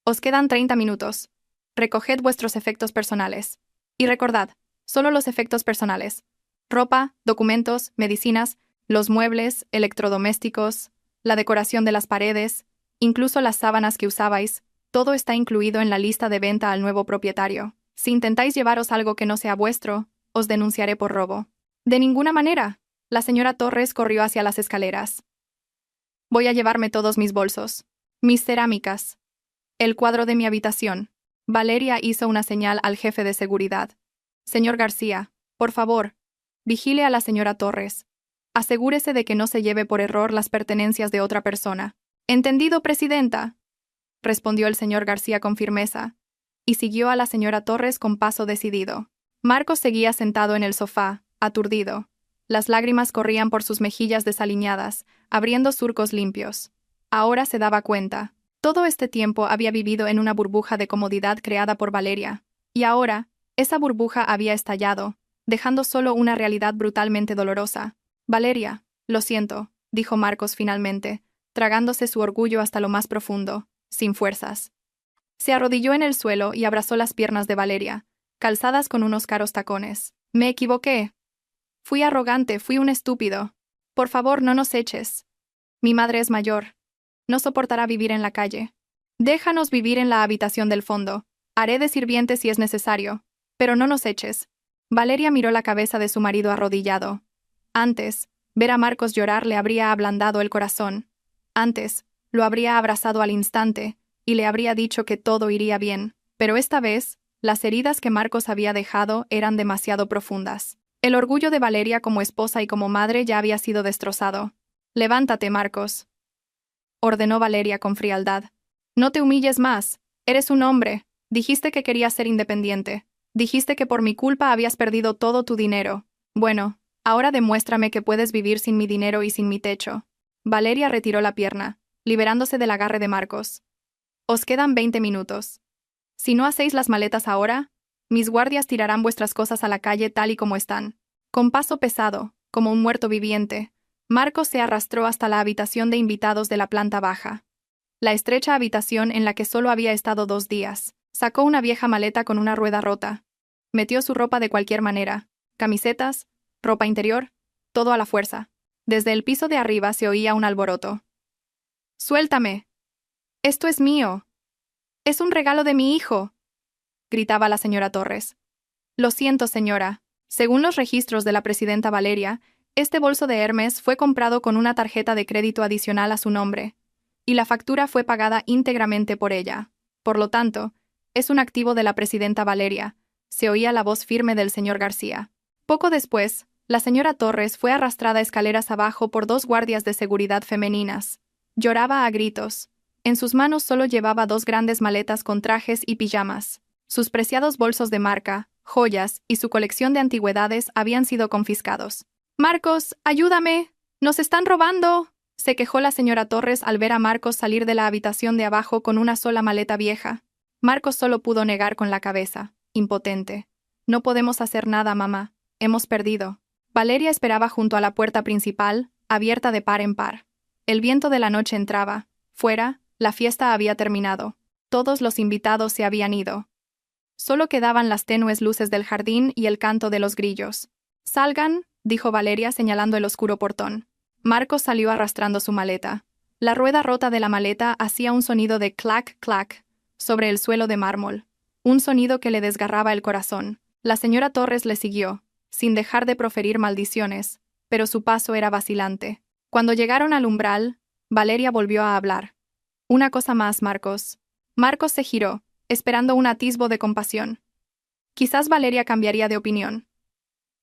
«Os quedan 30 minutos. Recoged vuestros efectos personales. Y recordad, solo los efectos personales. Ropa, documentos, medicinas, los muebles, electrodomésticos, la decoración de las paredes, incluso las sábanas que usabais, todo está incluido en la lista de venta al nuevo propietario. Si intentáis llevaros algo que no sea vuestro, os denunciaré por robo». «De ninguna manera», La señora Torres corrió hacia las escaleras. Voy a llevarme todos mis bolsos. Mis cerámicas. El cuadro de mi habitación. Valeria hizo una señal al jefe de seguridad. Señor García, por favor, vigile a la señora Torres. Asegúrese de que no se lleve por error las pertenencias de otra persona. ¿Entendido, presidenta?, respondió el señor García con firmeza, y siguió a la señora Torres con paso decidido. Marcos seguía sentado en el sofá, aturdido. Las lágrimas corrían por sus mejillas desaliñadas, abriendo surcos limpios. Ahora se daba cuenta. Todo este tiempo había vivido en una burbuja de comodidad creada por Valeria, y ahora, esa burbuja había estallado, dejando solo una realidad brutalmente dolorosa. Valeria, lo siento, dijo Marcos finalmente, tragándose su orgullo hasta lo más profundo, sin fuerzas. Se arrodilló en el suelo y abrazó las piernas de Valeria, calzadas con unos caros tacones. Me equivoqué. Fui arrogante, fui un estúpido. Por favor, no nos eches. Mi madre es mayor. No soportará vivir en la calle. Déjanos vivir en la habitación del fondo. Haré de sirviente si es necesario. Pero no nos eches. Valeria miró la cabeza de su marido arrodillado. Antes, ver a Marcos llorar le habría ablandado el corazón. Antes, lo habría abrazado al instante, y le habría dicho que todo iría bien. Pero esta vez, las heridas que Marcos había dejado eran demasiado profundas. El orgullo de Valeria como esposa y como madre ya había sido destrozado. Levántate, Marcos, ordenó Valeria con frialdad. No te humilles más. Eres un hombre. Dijiste que querías ser independiente. Dijiste que por mi culpa habías perdido todo tu dinero. Bueno, ahora demuéstrame que puedes vivir sin mi dinero y sin mi techo. Valeria retiró la pierna, liberándose del agarre de Marcos. Os quedan 20 minutos. Si no hacéis las maletas ahora, mis guardias tirarán vuestras cosas a la calle tal y como están. Con paso pesado, como un muerto viviente, Marcos se arrastró hasta la habitación de invitados de la planta baja. La estrecha habitación en la que solo había estado 2 días. Sacó una vieja maleta con una rueda rota. Metió su ropa de cualquier manera, camisetas, ropa interior, todo a la fuerza. Desde el piso de arriba se oía un alboroto. «¡Suéltame! ¡Esto es mío! ¡Es un regalo de mi hijo!», gritaba la señora Torres. «Lo siento, señora. Según los registros de la presidenta Valeria, este bolso de Hermes fue comprado con una tarjeta de crédito adicional a su nombre, y la factura fue pagada íntegramente por ella. Por lo tanto, es un activo de la presidenta Valeria», se oía la voz firme del señor García. Poco después, la señora Torres fue arrastrada escaleras abajo por 2 guardias de seguridad femeninas. Lloraba a gritos. En sus manos solo llevaba 2 grandes maletas con trajes y pijamas. Sus preciados bolsos de marca, joyas y su colección de antigüedades habían sido confiscados. «Marcos, ayúdame. ¡Nos están robando!», se quejó la señora Torres al ver a Marcos salir de la habitación de abajo con una sola maleta vieja. Marcos solo pudo negar con la cabeza, impotente. «No podemos hacer nada, mamá. Hemos perdido». Valeria esperaba junto a la puerta principal, abierta de par en par. El viento de la noche entraba. Fuera, la fiesta había terminado. Todos los invitados se habían ido. Solo quedaban las tenues luces del jardín y el canto de los grillos. «Salgan», dijo Valeria señalando el oscuro portón. Marcos salió arrastrando su maleta. La rueda rota de la maleta hacía un sonido de clac, clac sobre el suelo de mármol. Un sonido que le desgarraba el corazón. La señora Torres le siguió, sin dejar de proferir maldiciones, pero su paso era vacilante. Cuando llegaron al umbral, Valeria volvió a hablar. «Una cosa más, Marcos». Marcos se giró, esperando un atisbo de compasión. Quizás Valeria cambiaría de opinión.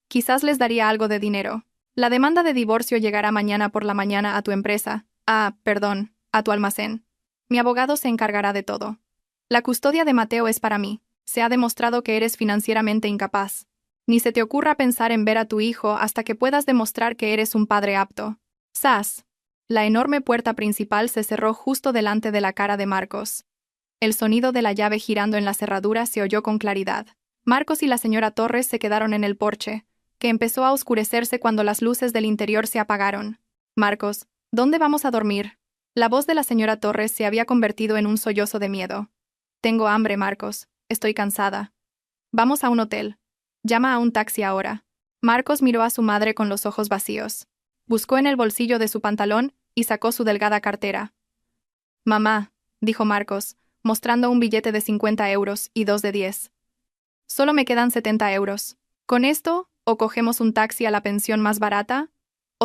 Quizás les daría algo de dinero. «La demanda de divorcio llegará mañana por la mañana a tu empresa. A tu almacén. Mi abogado se encargará de todo. La custodia de Mateo es para mí. Se ha demostrado que eres financieramente incapaz. Ni se te ocurra pensar en ver a tu hijo hasta que puedas demostrar que eres un padre apto». ¡Zas! La enorme puerta principal se cerró justo delante de la cara de Marcos. El sonido de la llave girando en la cerradura se oyó con claridad. Marcos y la señora Torres se quedaron en el porche, que empezó a oscurecerse cuando las luces del interior se apagaron. «Marcos, ¿dónde vamos a dormir?». La voz de la señora Torres se había convertido en un sollozo de miedo. «Tengo hambre, Marcos. Estoy cansada. Vamos a un hotel. Llama a un taxi ahora». Marcos miró a su madre con los ojos vacíos. Buscó en el bolsillo de su pantalón y sacó su delgada cartera. «Mamá», dijo Marcos, mostrando un billete de 50 euros y 2 de 10. «Solo me quedan 70 euros. Con esto, o cogemos un taxi a la pensión más barata,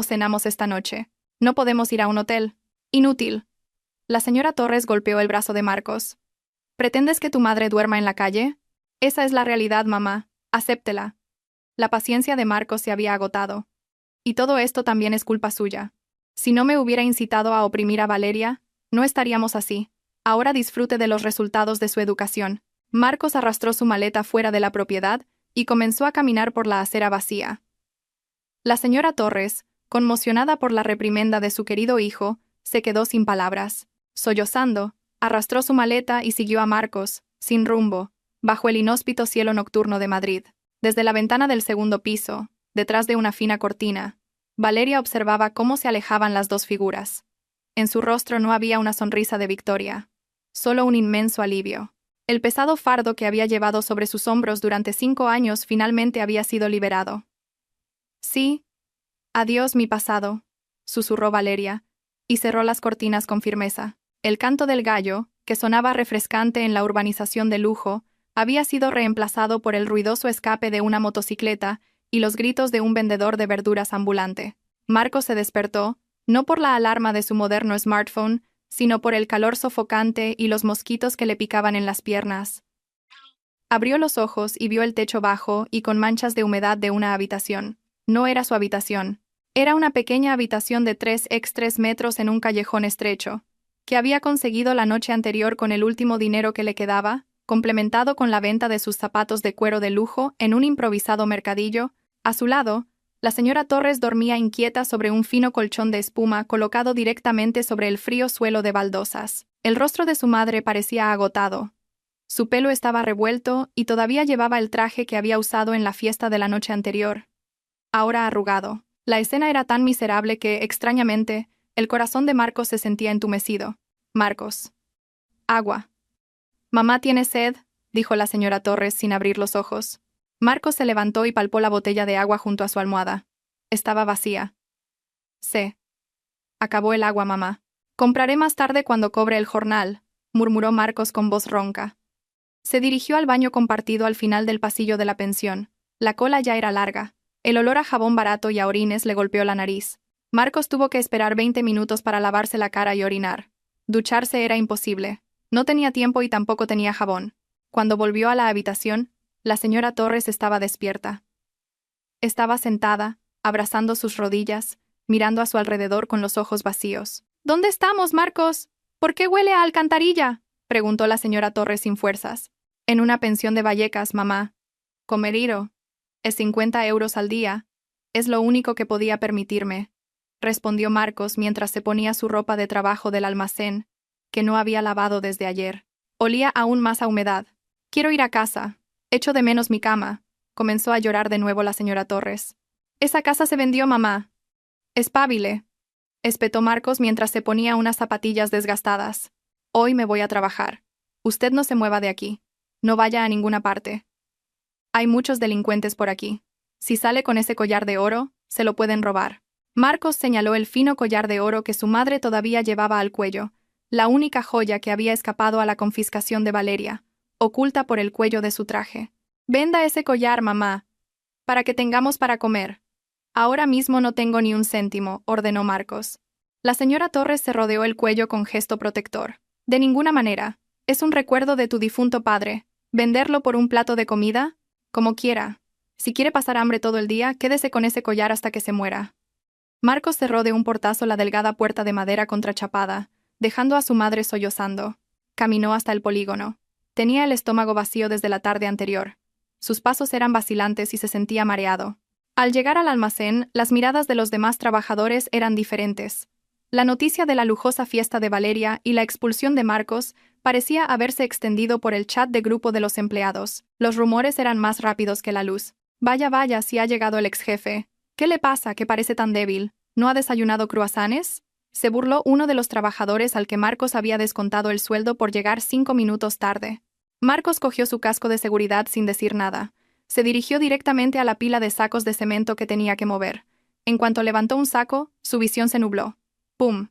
o cenamos esta noche. No podemos ir a un hotel. Inútil. La señora Torres golpeó el brazo de Marcos. ¿Pretendes que tu madre duerma en la calle? Esa es la realidad, mamá. Acéptela. La paciencia de Marcos se había agotado. Y todo esto también es culpa suya. Si no me hubiera incitado a oprimir a Valeria, no estaríamos así. Ahora disfrute de los resultados de su educación. Marcos arrastró su maleta fuera de la propiedad y comenzó a caminar por la acera vacía. La señora Torres, conmocionada por la reprimenda de su querido hijo, se quedó sin palabras. Sollozando, arrastró su maleta y siguió a Marcos, sin rumbo, bajo el inhóspito cielo nocturno de Madrid. Desde la ventana del segundo piso, detrás de una fina cortina, Valeria observaba cómo se alejaban las dos figuras. En su rostro no había una sonrisa de victoria, solo un inmenso alivio. El pesado fardo que había llevado sobre sus hombros durante 5 años finalmente había sido liberado. Sí. Adiós, mi pasado, susurró Valeria, y cerró las cortinas con firmeza. El canto del gallo, que sonaba refrescante en la urbanización de lujo, había sido reemplazado por el ruidoso escape de una motocicleta y los gritos de un vendedor de verduras ambulante. Marcos se despertó, no por la alarma de su moderno smartphone, sino por el calor sofocante y los mosquitos que le picaban en las piernas. Abrió los ojos y vio el techo bajo y con manchas de humedad de una habitación. No era su habitación. Era una pequeña habitación de 3 x 3 metros en un callejón estrecho, que había conseguido la noche anterior con el último dinero que le quedaba, complementado con la venta de sus zapatos de cuero de lujo en un improvisado mercadillo. A su lado, la señora Torres dormía inquieta sobre un fino colchón de espuma colocado directamente sobre el frío suelo de baldosas. El rostro de su madre parecía agotado. Su pelo estaba revuelto y todavía llevaba el traje que había usado en la fiesta de la noche anterior, ahora arrugado. La escena era tan miserable que, extrañamente, el corazón de Marcos se sentía entumecido. Marcos. Agua. Mamá tiene sed, dijo la señora Torres sin abrir los ojos. Marcos se levantó y palpó la botella de agua junto a su almohada. Estaba vacía. Se acabó el agua, mamá. Compraré más tarde cuando cobre el jornal, murmuró Marcos con voz ronca. Se dirigió al baño compartido al final del pasillo de la pensión. La cola ya era larga. El olor a jabón barato y a orines le golpeó la nariz. Marcos tuvo que esperar 20 minutos para lavarse la cara y orinar. Ducharse era imposible. No tenía tiempo y tampoco tenía jabón. Cuando volvió a la habitación, la señora Torres estaba despierta. Estaba sentada, abrazando sus rodillas, mirando a su alrededor con los ojos vacíos. ¿Dónde estamos, Marcos? ¿Por qué huele a alcantarilla?, preguntó la señora Torres sin fuerzas. En una pensión de Vallecas, mamá. Comeriro. Es 50 euros al día. Es lo único que podía permitirme, respondió Marcos mientras se ponía su ropa de trabajo del almacén, que no había lavado desde ayer. Olía aún más a humedad. Quiero ir a casa. Echo de menos mi cama. Comenzó a llorar de nuevo la señora Torres. Esa casa se vendió, mamá. Espabile, espetó Marcos mientras se ponía unas zapatillas desgastadas. Hoy me voy a trabajar. Usted no se mueva de aquí. No vaya a ninguna parte. Hay muchos delincuentes por aquí. Si sale con ese collar de oro, se lo pueden robar. Marcos señaló el fino collar de oro que su madre todavía llevaba al cuello, la única joya que había escapado a la confiscación de Valeria, oculta por el cuello de su traje. Venda ese collar, mamá, para que tengamos para comer. Ahora mismo no tengo ni un céntimo, ordenó Marcos. La señora Torres se rodeó el cuello con gesto protector. De ninguna manera. Es un recuerdo de tu difunto padre. ¿Venderlo por un plato de comida? Como quiera. Si quiere pasar hambre todo el día, quédese con ese collar hasta que se muera. Marcos cerró de un portazo la delgada puerta de madera contrachapada, dejando a su madre sollozando. Caminó hasta el polígono. Tenía el estómago vacío desde la tarde anterior. Sus pasos eran vacilantes y se sentía mareado. Al llegar al almacén, las miradas de los demás trabajadores eran diferentes. La noticia de la lujosa fiesta de Valeria y la expulsión de Marcos parecía haberse extendido por el chat de grupo de los empleados. Los rumores eran más rápidos que la luz. Vaya, vaya, si ha llegado el exjefe. ¿Qué le pasa, que parece tan débil? ¿No ha desayunado croissants? Se burló uno de los trabajadores al que Marcos había descontado el sueldo por llegar 5 minutos tarde. Marcos cogió su casco de seguridad sin decir nada. Se dirigió directamente a la pila de sacos de cemento que tenía que mover. En cuanto levantó un saco, su visión se nubló. ¡Pum!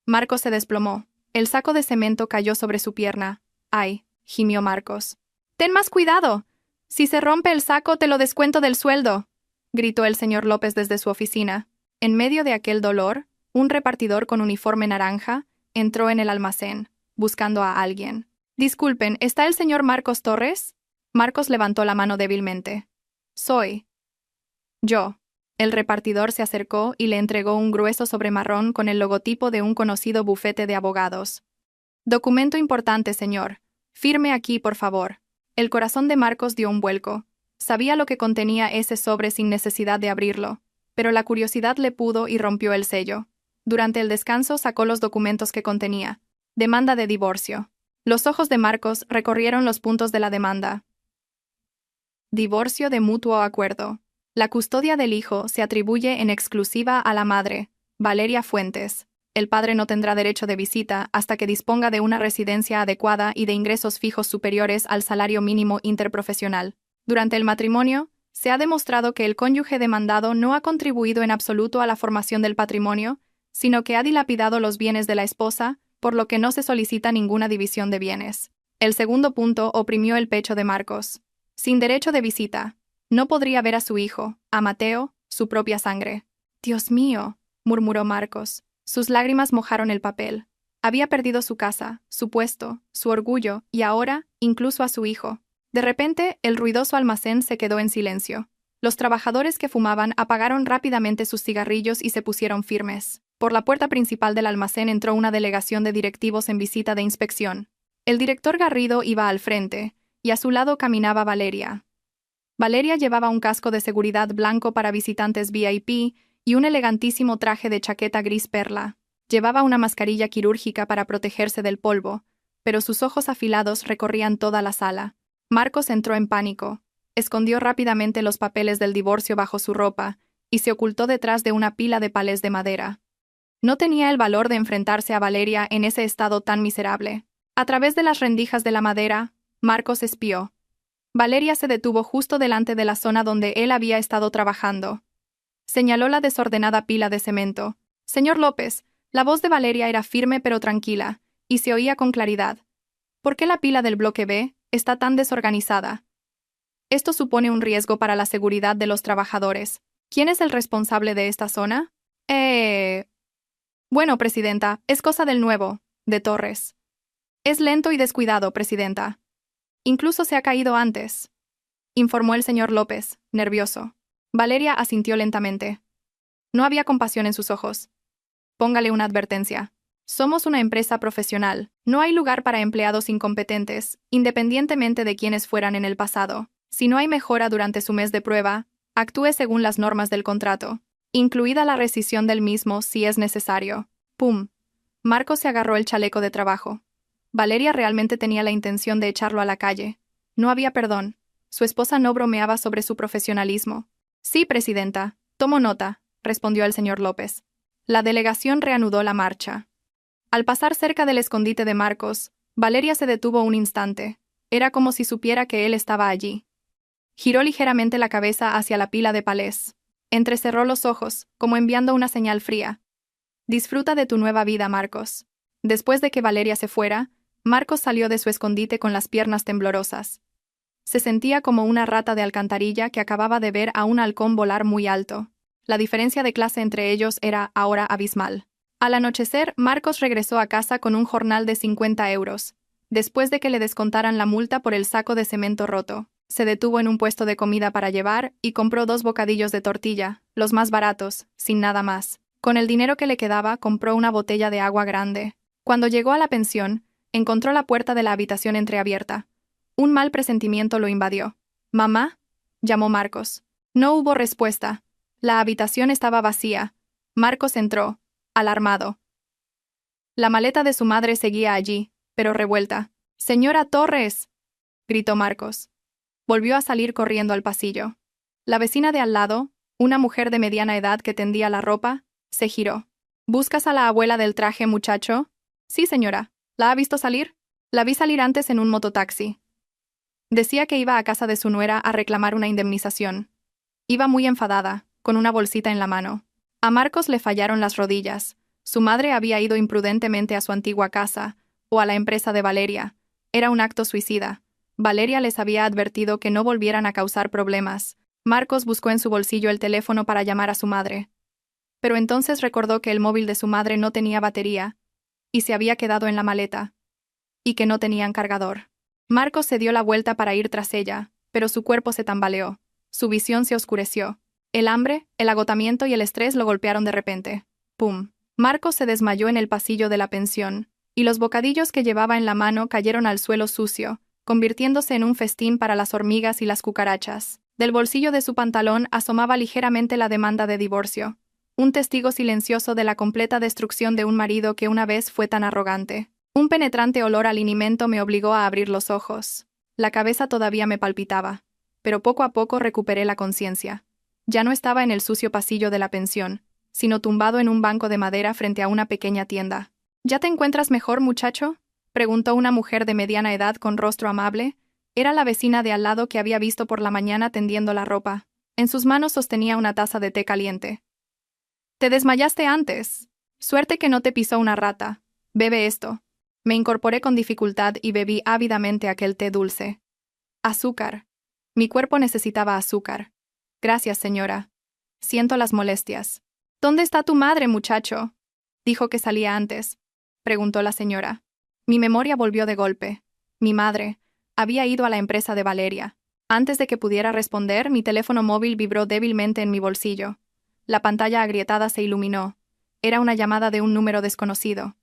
Marcos se desplomó. El saco de cemento cayó sobre su pierna. ¡Ay!, gimió Marcos. ¡Ten más cuidado! Si se rompe el saco te lo descuento del sueldo, gritó el señor López desde su oficina. En medio de aquel dolor, un repartidor con uniforme naranja entró en el almacén, buscando a alguien. Disculpen, ¿está el señor Marcos Torres? Marcos levantó la mano débilmente. Soy yo. El repartidor se acercó y le entregó un grueso sobre marrón con el logotipo de un conocido bufete de abogados. Documento importante, señor. Firme aquí, por favor. El corazón de Marcos dio un vuelco. Sabía lo que contenía ese sobre sin necesidad de abrirlo, pero la curiosidad le pudo y rompió el sello. Durante el descanso sacó los documentos que contenía. Demanda de divorcio. Los ojos de Marcos recorrieron los puntos de la demanda. Divorcio de mutuo acuerdo. La custodia del hijo se atribuye en exclusiva a la madre, Valeria Fuentes. El padre no tendrá derecho de visita hasta que disponga de una residencia adecuada y de ingresos fijos superiores al salario mínimo interprofesional. Durante el matrimonio, se ha demostrado que el cónyuge demandado no ha contribuido en absoluto a la formación del patrimonio, sino que ha dilapidado los bienes de la esposa, por lo que no se solicita ninguna división de bienes. El segundo punto oprimió el pecho de Marcos. Sin derecho de visita, no podría ver a su hijo, a Mateo, su propia sangre. «Dios mío», murmuró Marcos. Sus lágrimas mojaron el papel. Había perdido su casa, su puesto, su orgullo y ahora, incluso a su hijo. De repente, el ruidoso almacén se quedó en silencio. Los trabajadores que fumaban apagaron rápidamente sus cigarrillos y se pusieron firmes. Por la puerta principal del almacén entró una delegación de directivos en visita de inspección. El director Garrido iba al frente, y a su lado caminaba Valeria. Valeria llevaba un casco de seguridad blanco para visitantes VIP y un elegantísimo traje de chaqueta gris perla. Llevaba una mascarilla quirúrgica para protegerse del polvo, pero sus ojos afilados recorrían toda la sala. Marcos entró en pánico. Escondió rápidamente los papeles del divorcio bajo su ropa y se ocultó detrás de una pila de palés de madera. No tenía el valor de enfrentarse a Valeria en ese estado tan miserable. A través de las rendijas de la madera, Marcos espió. Valeria se detuvo justo delante de la zona donde él había estado trabajando. Señaló la desordenada pila de cemento. «Señor López», la voz de Valeria era firme pero tranquila, y se oía con claridad. «¿Por qué la pila del bloque B está tan desorganizada? Esto supone un riesgo para la seguridad de los trabajadores. ¿Quién es el responsable de esta zona?» Bueno, presidenta, es cosa del nuevo, de Torres. Es lento y descuidado, presidenta. Incluso se ha caído antes», informó el señor López, nervioso. Valeria asintió lentamente. No había compasión en sus ojos. «Póngale una advertencia. Somos una empresa profesional. No hay lugar para empleados incompetentes, independientemente de quienes fueran en el pasado. Si no hay mejora durante su mes de prueba, actúe según las normas del contrato, incluida la rescisión del mismo si es necesario». ¡Pum! Marcos se agarró el chaleco de trabajo. Valeria realmente tenía la intención de echarlo a la calle. No había perdón. Su esposa no bromeaba sobre su profesionalismo. «Sí, presidenta. Tomo nota», respondió el señor López. La delegación reanudó la marcha. Al pasar cerca del escondite de Marcos, Valeria se detuvo un instante. Era como si supiera que él estaba allí. Giró ligeramente la cabeza hacia la pila de palés. Entrecerró los ojos, como enviando una señal fría. «Disfruta de tu nueva vida, Marcos». Después de que Valeria se fuera, Marcos salió de su escondite con las piernas temblorosas. Se sentía como una rata de alcantarilla que acababa de ver a un halcón volar muy alto. La diferencia de clase entre ellos era ahora abismal. Al anochecer, Marcos regresó a casa con un jornal de 50 euros. Después de que le descontaran la multa por el saco de cemento roto, se detuvo en un puesto de comida para llevar y compró 2 bocadillos de tortilla, los más baratos, sin nada más. Con el dinero que le quedaba, compró una botella de agua grande. Cuando llegó a la pensión, encontró la puerta de la habitación entreabierta. Un mal presentimiento lo invadió. «¿Mamá?», llamó Marcos. No hubo respuesta. La habitación estaba vacía. Marcos entró, alarmado. La maleta de su madre seguía allí, pero revuelta. «¡Señora Torres!», gritó Marcos. Volvió a salir corriendo al pasillo. La vecina de al lado, una mujer de mediana edad que tendía la ropa, se giró. «¿Buscas a la abuela del traje, muchacho?» «Sí, señora. ¿La ha visto salir?» «La vi salir antes en un mototaxi. Decía que iba a casa de su nuera a reclamar una indemnización. Iba muy enfadada, con una bolsita en la mano». A Marcos le fallaron las rodillas. Su madre había ido imprudentemente a su antigua casa, o a la empresa de Valeria. Era un acto suicida. Valeria les había advertido que no volvieran a causar problemas. Marcos buscó en su bolsillo el teléfono para llamar a su madre. Pero entonces recordó que el móvil de su madre no tenía batería, y se había quedado en la maleta, y que no tenían cargador. Marcos se dio la vuelta para ir tras ella, pero su cuerpo se tambaleó. Su visión se oscureció. El hambre, el agotamiento y el estrés lo golpearon de repente. ¡Pum! Marcos se desmayó en el pasillo de la pensión, y los bocadillos que llevaba en la mano cayeron al suelo sucio, convirtiéndose en un festín para las hormigas y las cucarachas. Del bolsillo de su pantalón asomaba ligeramente la demanda de divorcio, un testigo silencioso de la completa destrucción de un marido que una vez fue tan arrogante. Un penetrante olor a linimento me obligó a abrir los ojos. La cabeza todavía me palpitaba, pero poco a poco recuperé la conciencia. Ya no estaba en el sucio pasillo de la pensión, sino tumbado en un banco de madera frente a una pequeña tienda. ¿Ya te encuentras mejor, muchacho?, preguntó una mujer de mediana edad con rostro amable. Era la vecina de al lado que había visto por la mañana tendiendo la ropa. En sus manos sostenía una taza de té caliente. «Te desmayaste antes. Suerte que no te pisó una rata. Bebe esto». Me incorporé con dificultad y bebí ávidamente aquel té dulce. Azúcar. Mi cuerpo necesitaba azúcar. Gracias, señora. Siento las molestias. ¿Dónde está tu madre, muchacho?, dijo que salía antes. Preguntó la señora. Mi memoria volvió de golpe. Mi madre había ido a la empresa de Valeria. Antes de que pudiera responder, mi teléfono móvil vibró débilmente en mi bolsillo. La pantalla agrietada se iluminó. Era una llamada de un número desconocido.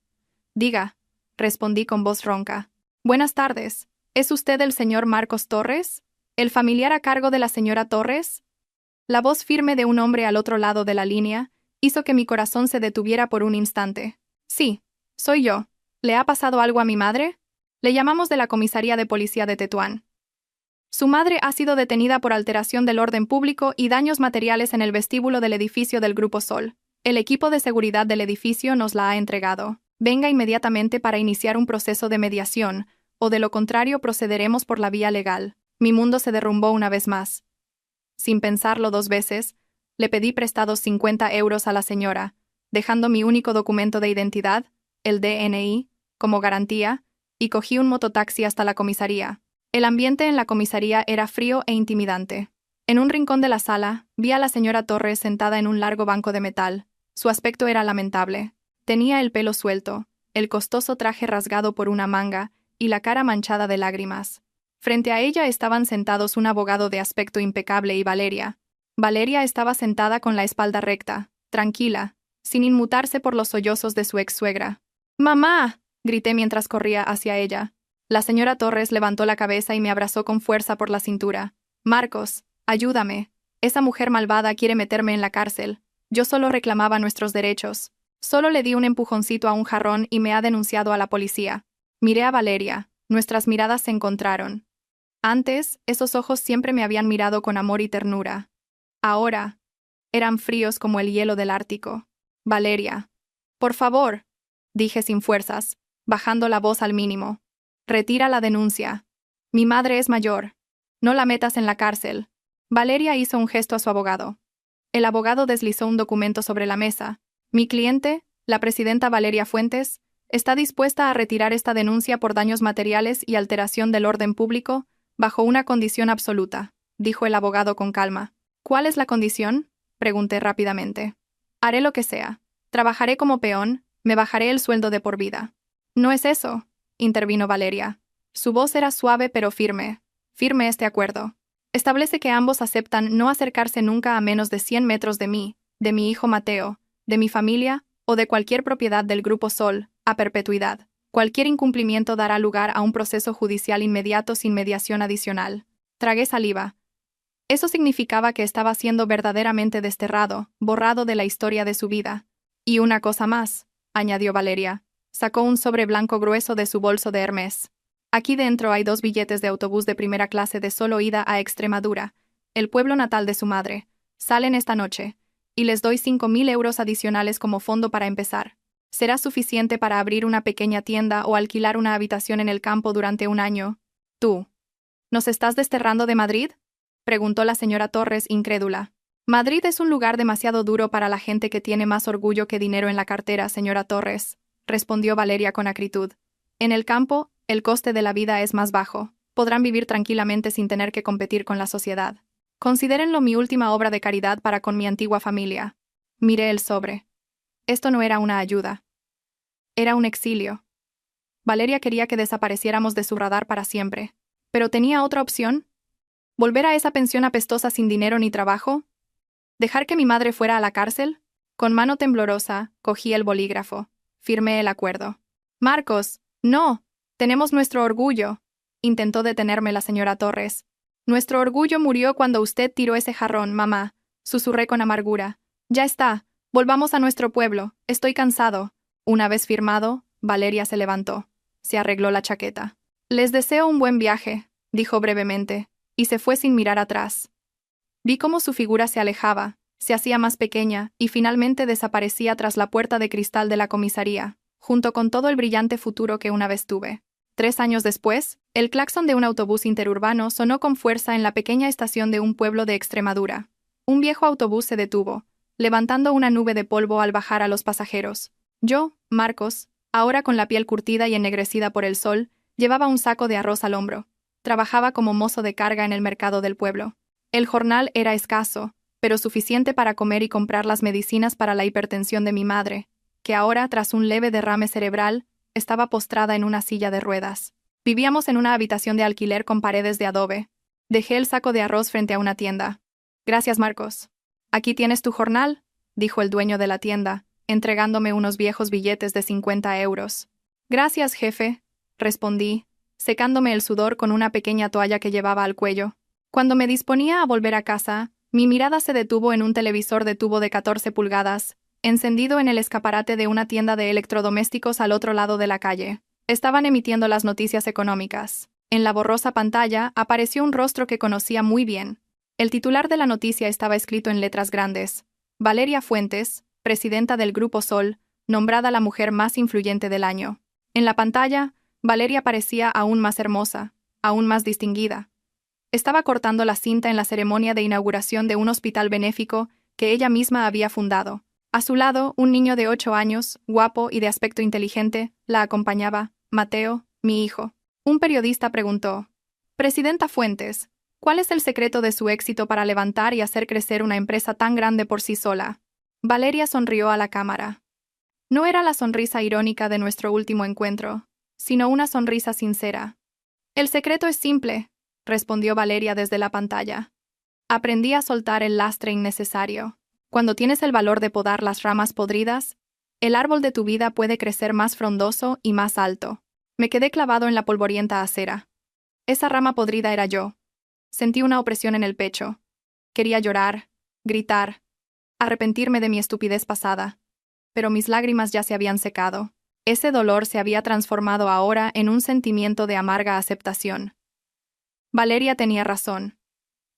«Diga», respondí con voz ronca. «Buenas tardes. ¿Es usted el señor Marcos Torres? ¿El familiar a cargo de la señora Torres?». La voz firme de un hombre al otro lado de la línea hizo que mi corazón se detuviera por un instante. «Sí, soy yo. ¿Le ha pasado algo a mi madre? Le llamamos de la comisaría de policía de Tetuán. Su madre ha sido detenida por alteración del orden público y daños materiales en el vestíbulo del edificio del Grupo Sol. El equipo de seguridad del edificio nos la ha entregado. Venga inmediatamente para iniciar un proceso de mediación, o de lo contrario procederemos por la vía legal». Mi mundo se derrumbó una vez más. Sin pensarlo dos veces, le pedí prestados 50 euros a la señora, dejando mi único documento de identidad, el DNI, como garantía, y cogí un mototaxi hasta la comisaría. El ambiente en la comisaría era frío e intimidante. En un rincón de la sala, vi a la señora Torres sentada en un largo banco de metal. Su aspecto era lamentable. Tenía el pelo suelto, el costoso traje rasgado por una manga y la cara manchada de lágrimas. Frente a ella estaban sentados un abogado de aspecto impecable y Valeria. Valeria estaba sentada con la espalda recta, tranquila, sin inmutarse por los sollozos de su ex-suegra. «¡Mamá!», grité mientras corría hacia ella. La señora Torres levantó la cabeza y me abrazó con fuerza por la cintura. «Marcos, ayúdame. Esa mujer malvada quiere meterme en la cárcel. Yo solo reclamaba nuestros derechos. Solo le di un empujoncito a un jarrón y me ha denunciado a la policía». Miré a Valeria. Nuestras miradas se encontraron. Antes, esos ojos siempre me habían mirado con amor y ternura. Ahora, eran fríos como el hielo del Ártico. «Valeria, por favor», dije sin fuerzas, bajando la voz al mínimo. «Retira la denuncia. Mi madre es mayor. No la metas en la cárcel». Valeria hizo un gesto a su abogado. El abogado deslizó un documento sobre la mesa. «Mi cliente, la presidenta Valeria Fuentes, está dispuesta a retirar esta denuncia por daños materiales y alteración del orden público bajo una condición absoluta», dijo el abogado con calma. «¿Cuál es la condición?», pregunté rápidamente. «Haré lo que sea. Trabajaré como peón, me bajaré el sueldo de por vida». «No es eso», intervino Valeria. Su voz era suave pero firme. «Firme este acuerdo. Establece que ambos aceptan no acercarse nunca a menos de 100 metros de mí, de mi hijo Mateo, de mi familia o de cualquier propiedad del Grupo Sol, a perpetuidad. Cualquier incumplimiento dará lugar a un proceso judicial inmediato sin mediación adicional». Tragué saliva. Eso significaba que estaba siendo verdaderamente desterrado, borrado de la historia de su vida. «Y una cosa más», añadió Valeria. Sacó un sobre blanco grueso de su bolso de Hermes. «Aquí dentro hay 2 billetes de autobús de primera clase de solo ida a Extremadura, el pueblo natal de su madre. Salen esta noche, y les doy 5.000 euros adicionales como fondo para empezar. Será suficiente para abrir una pequeña tienda o alquilar una habitación en el campo durante un año». «¿Tú nos estás desterrando de Madrid?», preguntó la señora Torres incrédula. «Madrid es un lugar demasiado duro para la gente que tiene más orgullo que dinero en la cartera, señora Torres», respondió Valeria con acritud. «En el campo, el coste de la vida es más bajo. Podrán vivir tranquilamente sin tener que competir con la sociedad. Considérenlo mi última obra de caridad para con mi antigua familia». Miré el sobre. Esto no era una ayuda. Era un exilio. Valeria quería que desapareciéramos de su radar para siempre. ¿Pero tenía otra opción? ¿Volver a esa pensión apestosa sin dinero ni trabajo? ¿Dejar que mi madre fuera a la cárcel? Con mano temblorosa, cogí el bolígrafo. Firmé el acuerdo. Marcos, no. Tenemos nuestro orgullo. Intentó detenerme la señora Torres. Nuestro orgullo murió cuando usted tiró ese jarrón, mamá. Susurré con amargura. Ya está. Volvamos a nuestro pueblo. Estoy cansado. Una vez firmado, Valeria se levantó. Se arregló la chaqueta. Les deseo un buen viaje, dijo brevemente, y se fue sin mirar atrás. Vi cómo su figura se alejaba, se hacía más pequeña y finalmente desaparecía tras la puerta de cristal de la comisaría, junto con todo el brillante futuro que una vez tuve. 3 años después, el claxon de un autobús interurbano sonó con fuerza en la pequeña estación de un pueblo de Extremadura. Un viejo autobús se detuvo, levantando una nube de polvo al bajar a los pasajeros. Yo, Marcos, ahora con la piel curtida y ennegrecida por el sol, llevaba un saco de arroz al hombro. Trabajaba como mozo de carga en el mercado del pueblo. El jornal era escaso, pero suficiente para comer y comprar las medicinas para la hipertensión de mi madre, que ahora, tras un leve derrame cerebral, estaba postrada en una silla de ruedas. Vivíamos en una habitación de alquiler con paredes de adobe. Dejé el saco de arroz frente a una tienda. Gracias, Marcos. Aquí tienes tu jornal, dijo el dueño de la tienda, entregándome unos viejos billetes de 50 euros. Gracias, jefe, respondí, secándome el sudor con una pequeña toalla que llevaba al cuello. Cuando me disponía a volver a casa, mi mirada se detuvo en un televisor de tubo de 14 pulgadas, encendido en el escaparate de una tienda de electrodomésticos al otro lado de la calle. Estaban emitiendo las noticias económicas. En la borrosa pantalla apareció un rostro que conocía muy bien. El titular de la noticia estaba escrito en letras grandes. Valeria Fuentes, presidenta del Grupo Sol, nombrada la mujer más influyente del año. En la pantalla, Valeria parecía aún más hermosa, aún más distinguida. Estaba cortando la cinta en la ceremonia de inauguración de un hospital benéfico que ella misma había fundado. A su lado, un niño de 8 años, guapo y de aspecto inteligente, la acompañaba, Mateo, mi hijo. Un periodista preguntó: «Presidenta Fuentes, ¿cuál es el secreto de su éxito para levantar y hacer crecer una empresa tan grande por sí sola?» Valeria sonrió a la cámara. No era la sonrisa irónica de nuestro último encuentro, sino una sonrisa sincera. «El secreto es simple», respondió Valeria desde la pantalla. «Aprendí a soltar el lastre innecesario. Cuando tienes el valor de podar las ramas podridas, el árbol de tu vida puede crecer más frondoso y más alto». Me quedé clavado en la polvorienta acera. Esa rama podrida era yo. Sentí una opresión en el pecho. Quería llorar, gritar, arrepentirme de mi estupidez pasada. Pero mis lágrimas ya se habían secado. Ese dolor se había transformado ahora en un sentimiento de amarga aceptación. Valeria tenía razón.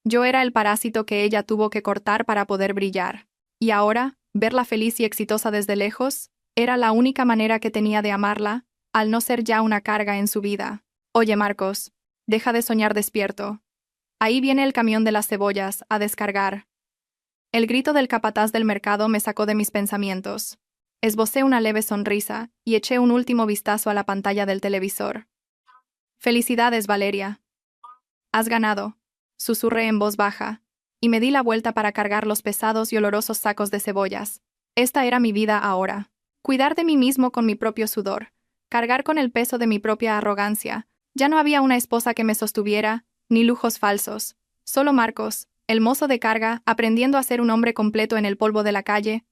Yo era el parásito que ella tuvo que cortar para poder brillar. Y ahora, verla feliz y exitosa desde lejos, era la única manera que tenía de amarla, al no ser ya una carga en su vida. Oye, Marcos, deja de soñar despierto. Ahí viene el camión de las cebollas, a descargar. El grito del capataz del mercado me sacó de mis pensamientos. Esbocé una leve sonrisa y eché un último vistazo a la pantalla del televisor. «Felicidades, Valeria. Has ganado», susurré en voz baja, y me di la vuelta para cargar los pesados y olorosos sacos de cebollas. Esta era mi vida ahora. Cuidar de mí mismo con mi propio sudor. Cargar con el peso de mi propia arrogancia. Ya no había una esposa que me sostuviera, ni lujos falsos. Solo Marcos, el mozo de carga, aprendiendo a ser un hombre completo en el polvo de la calle,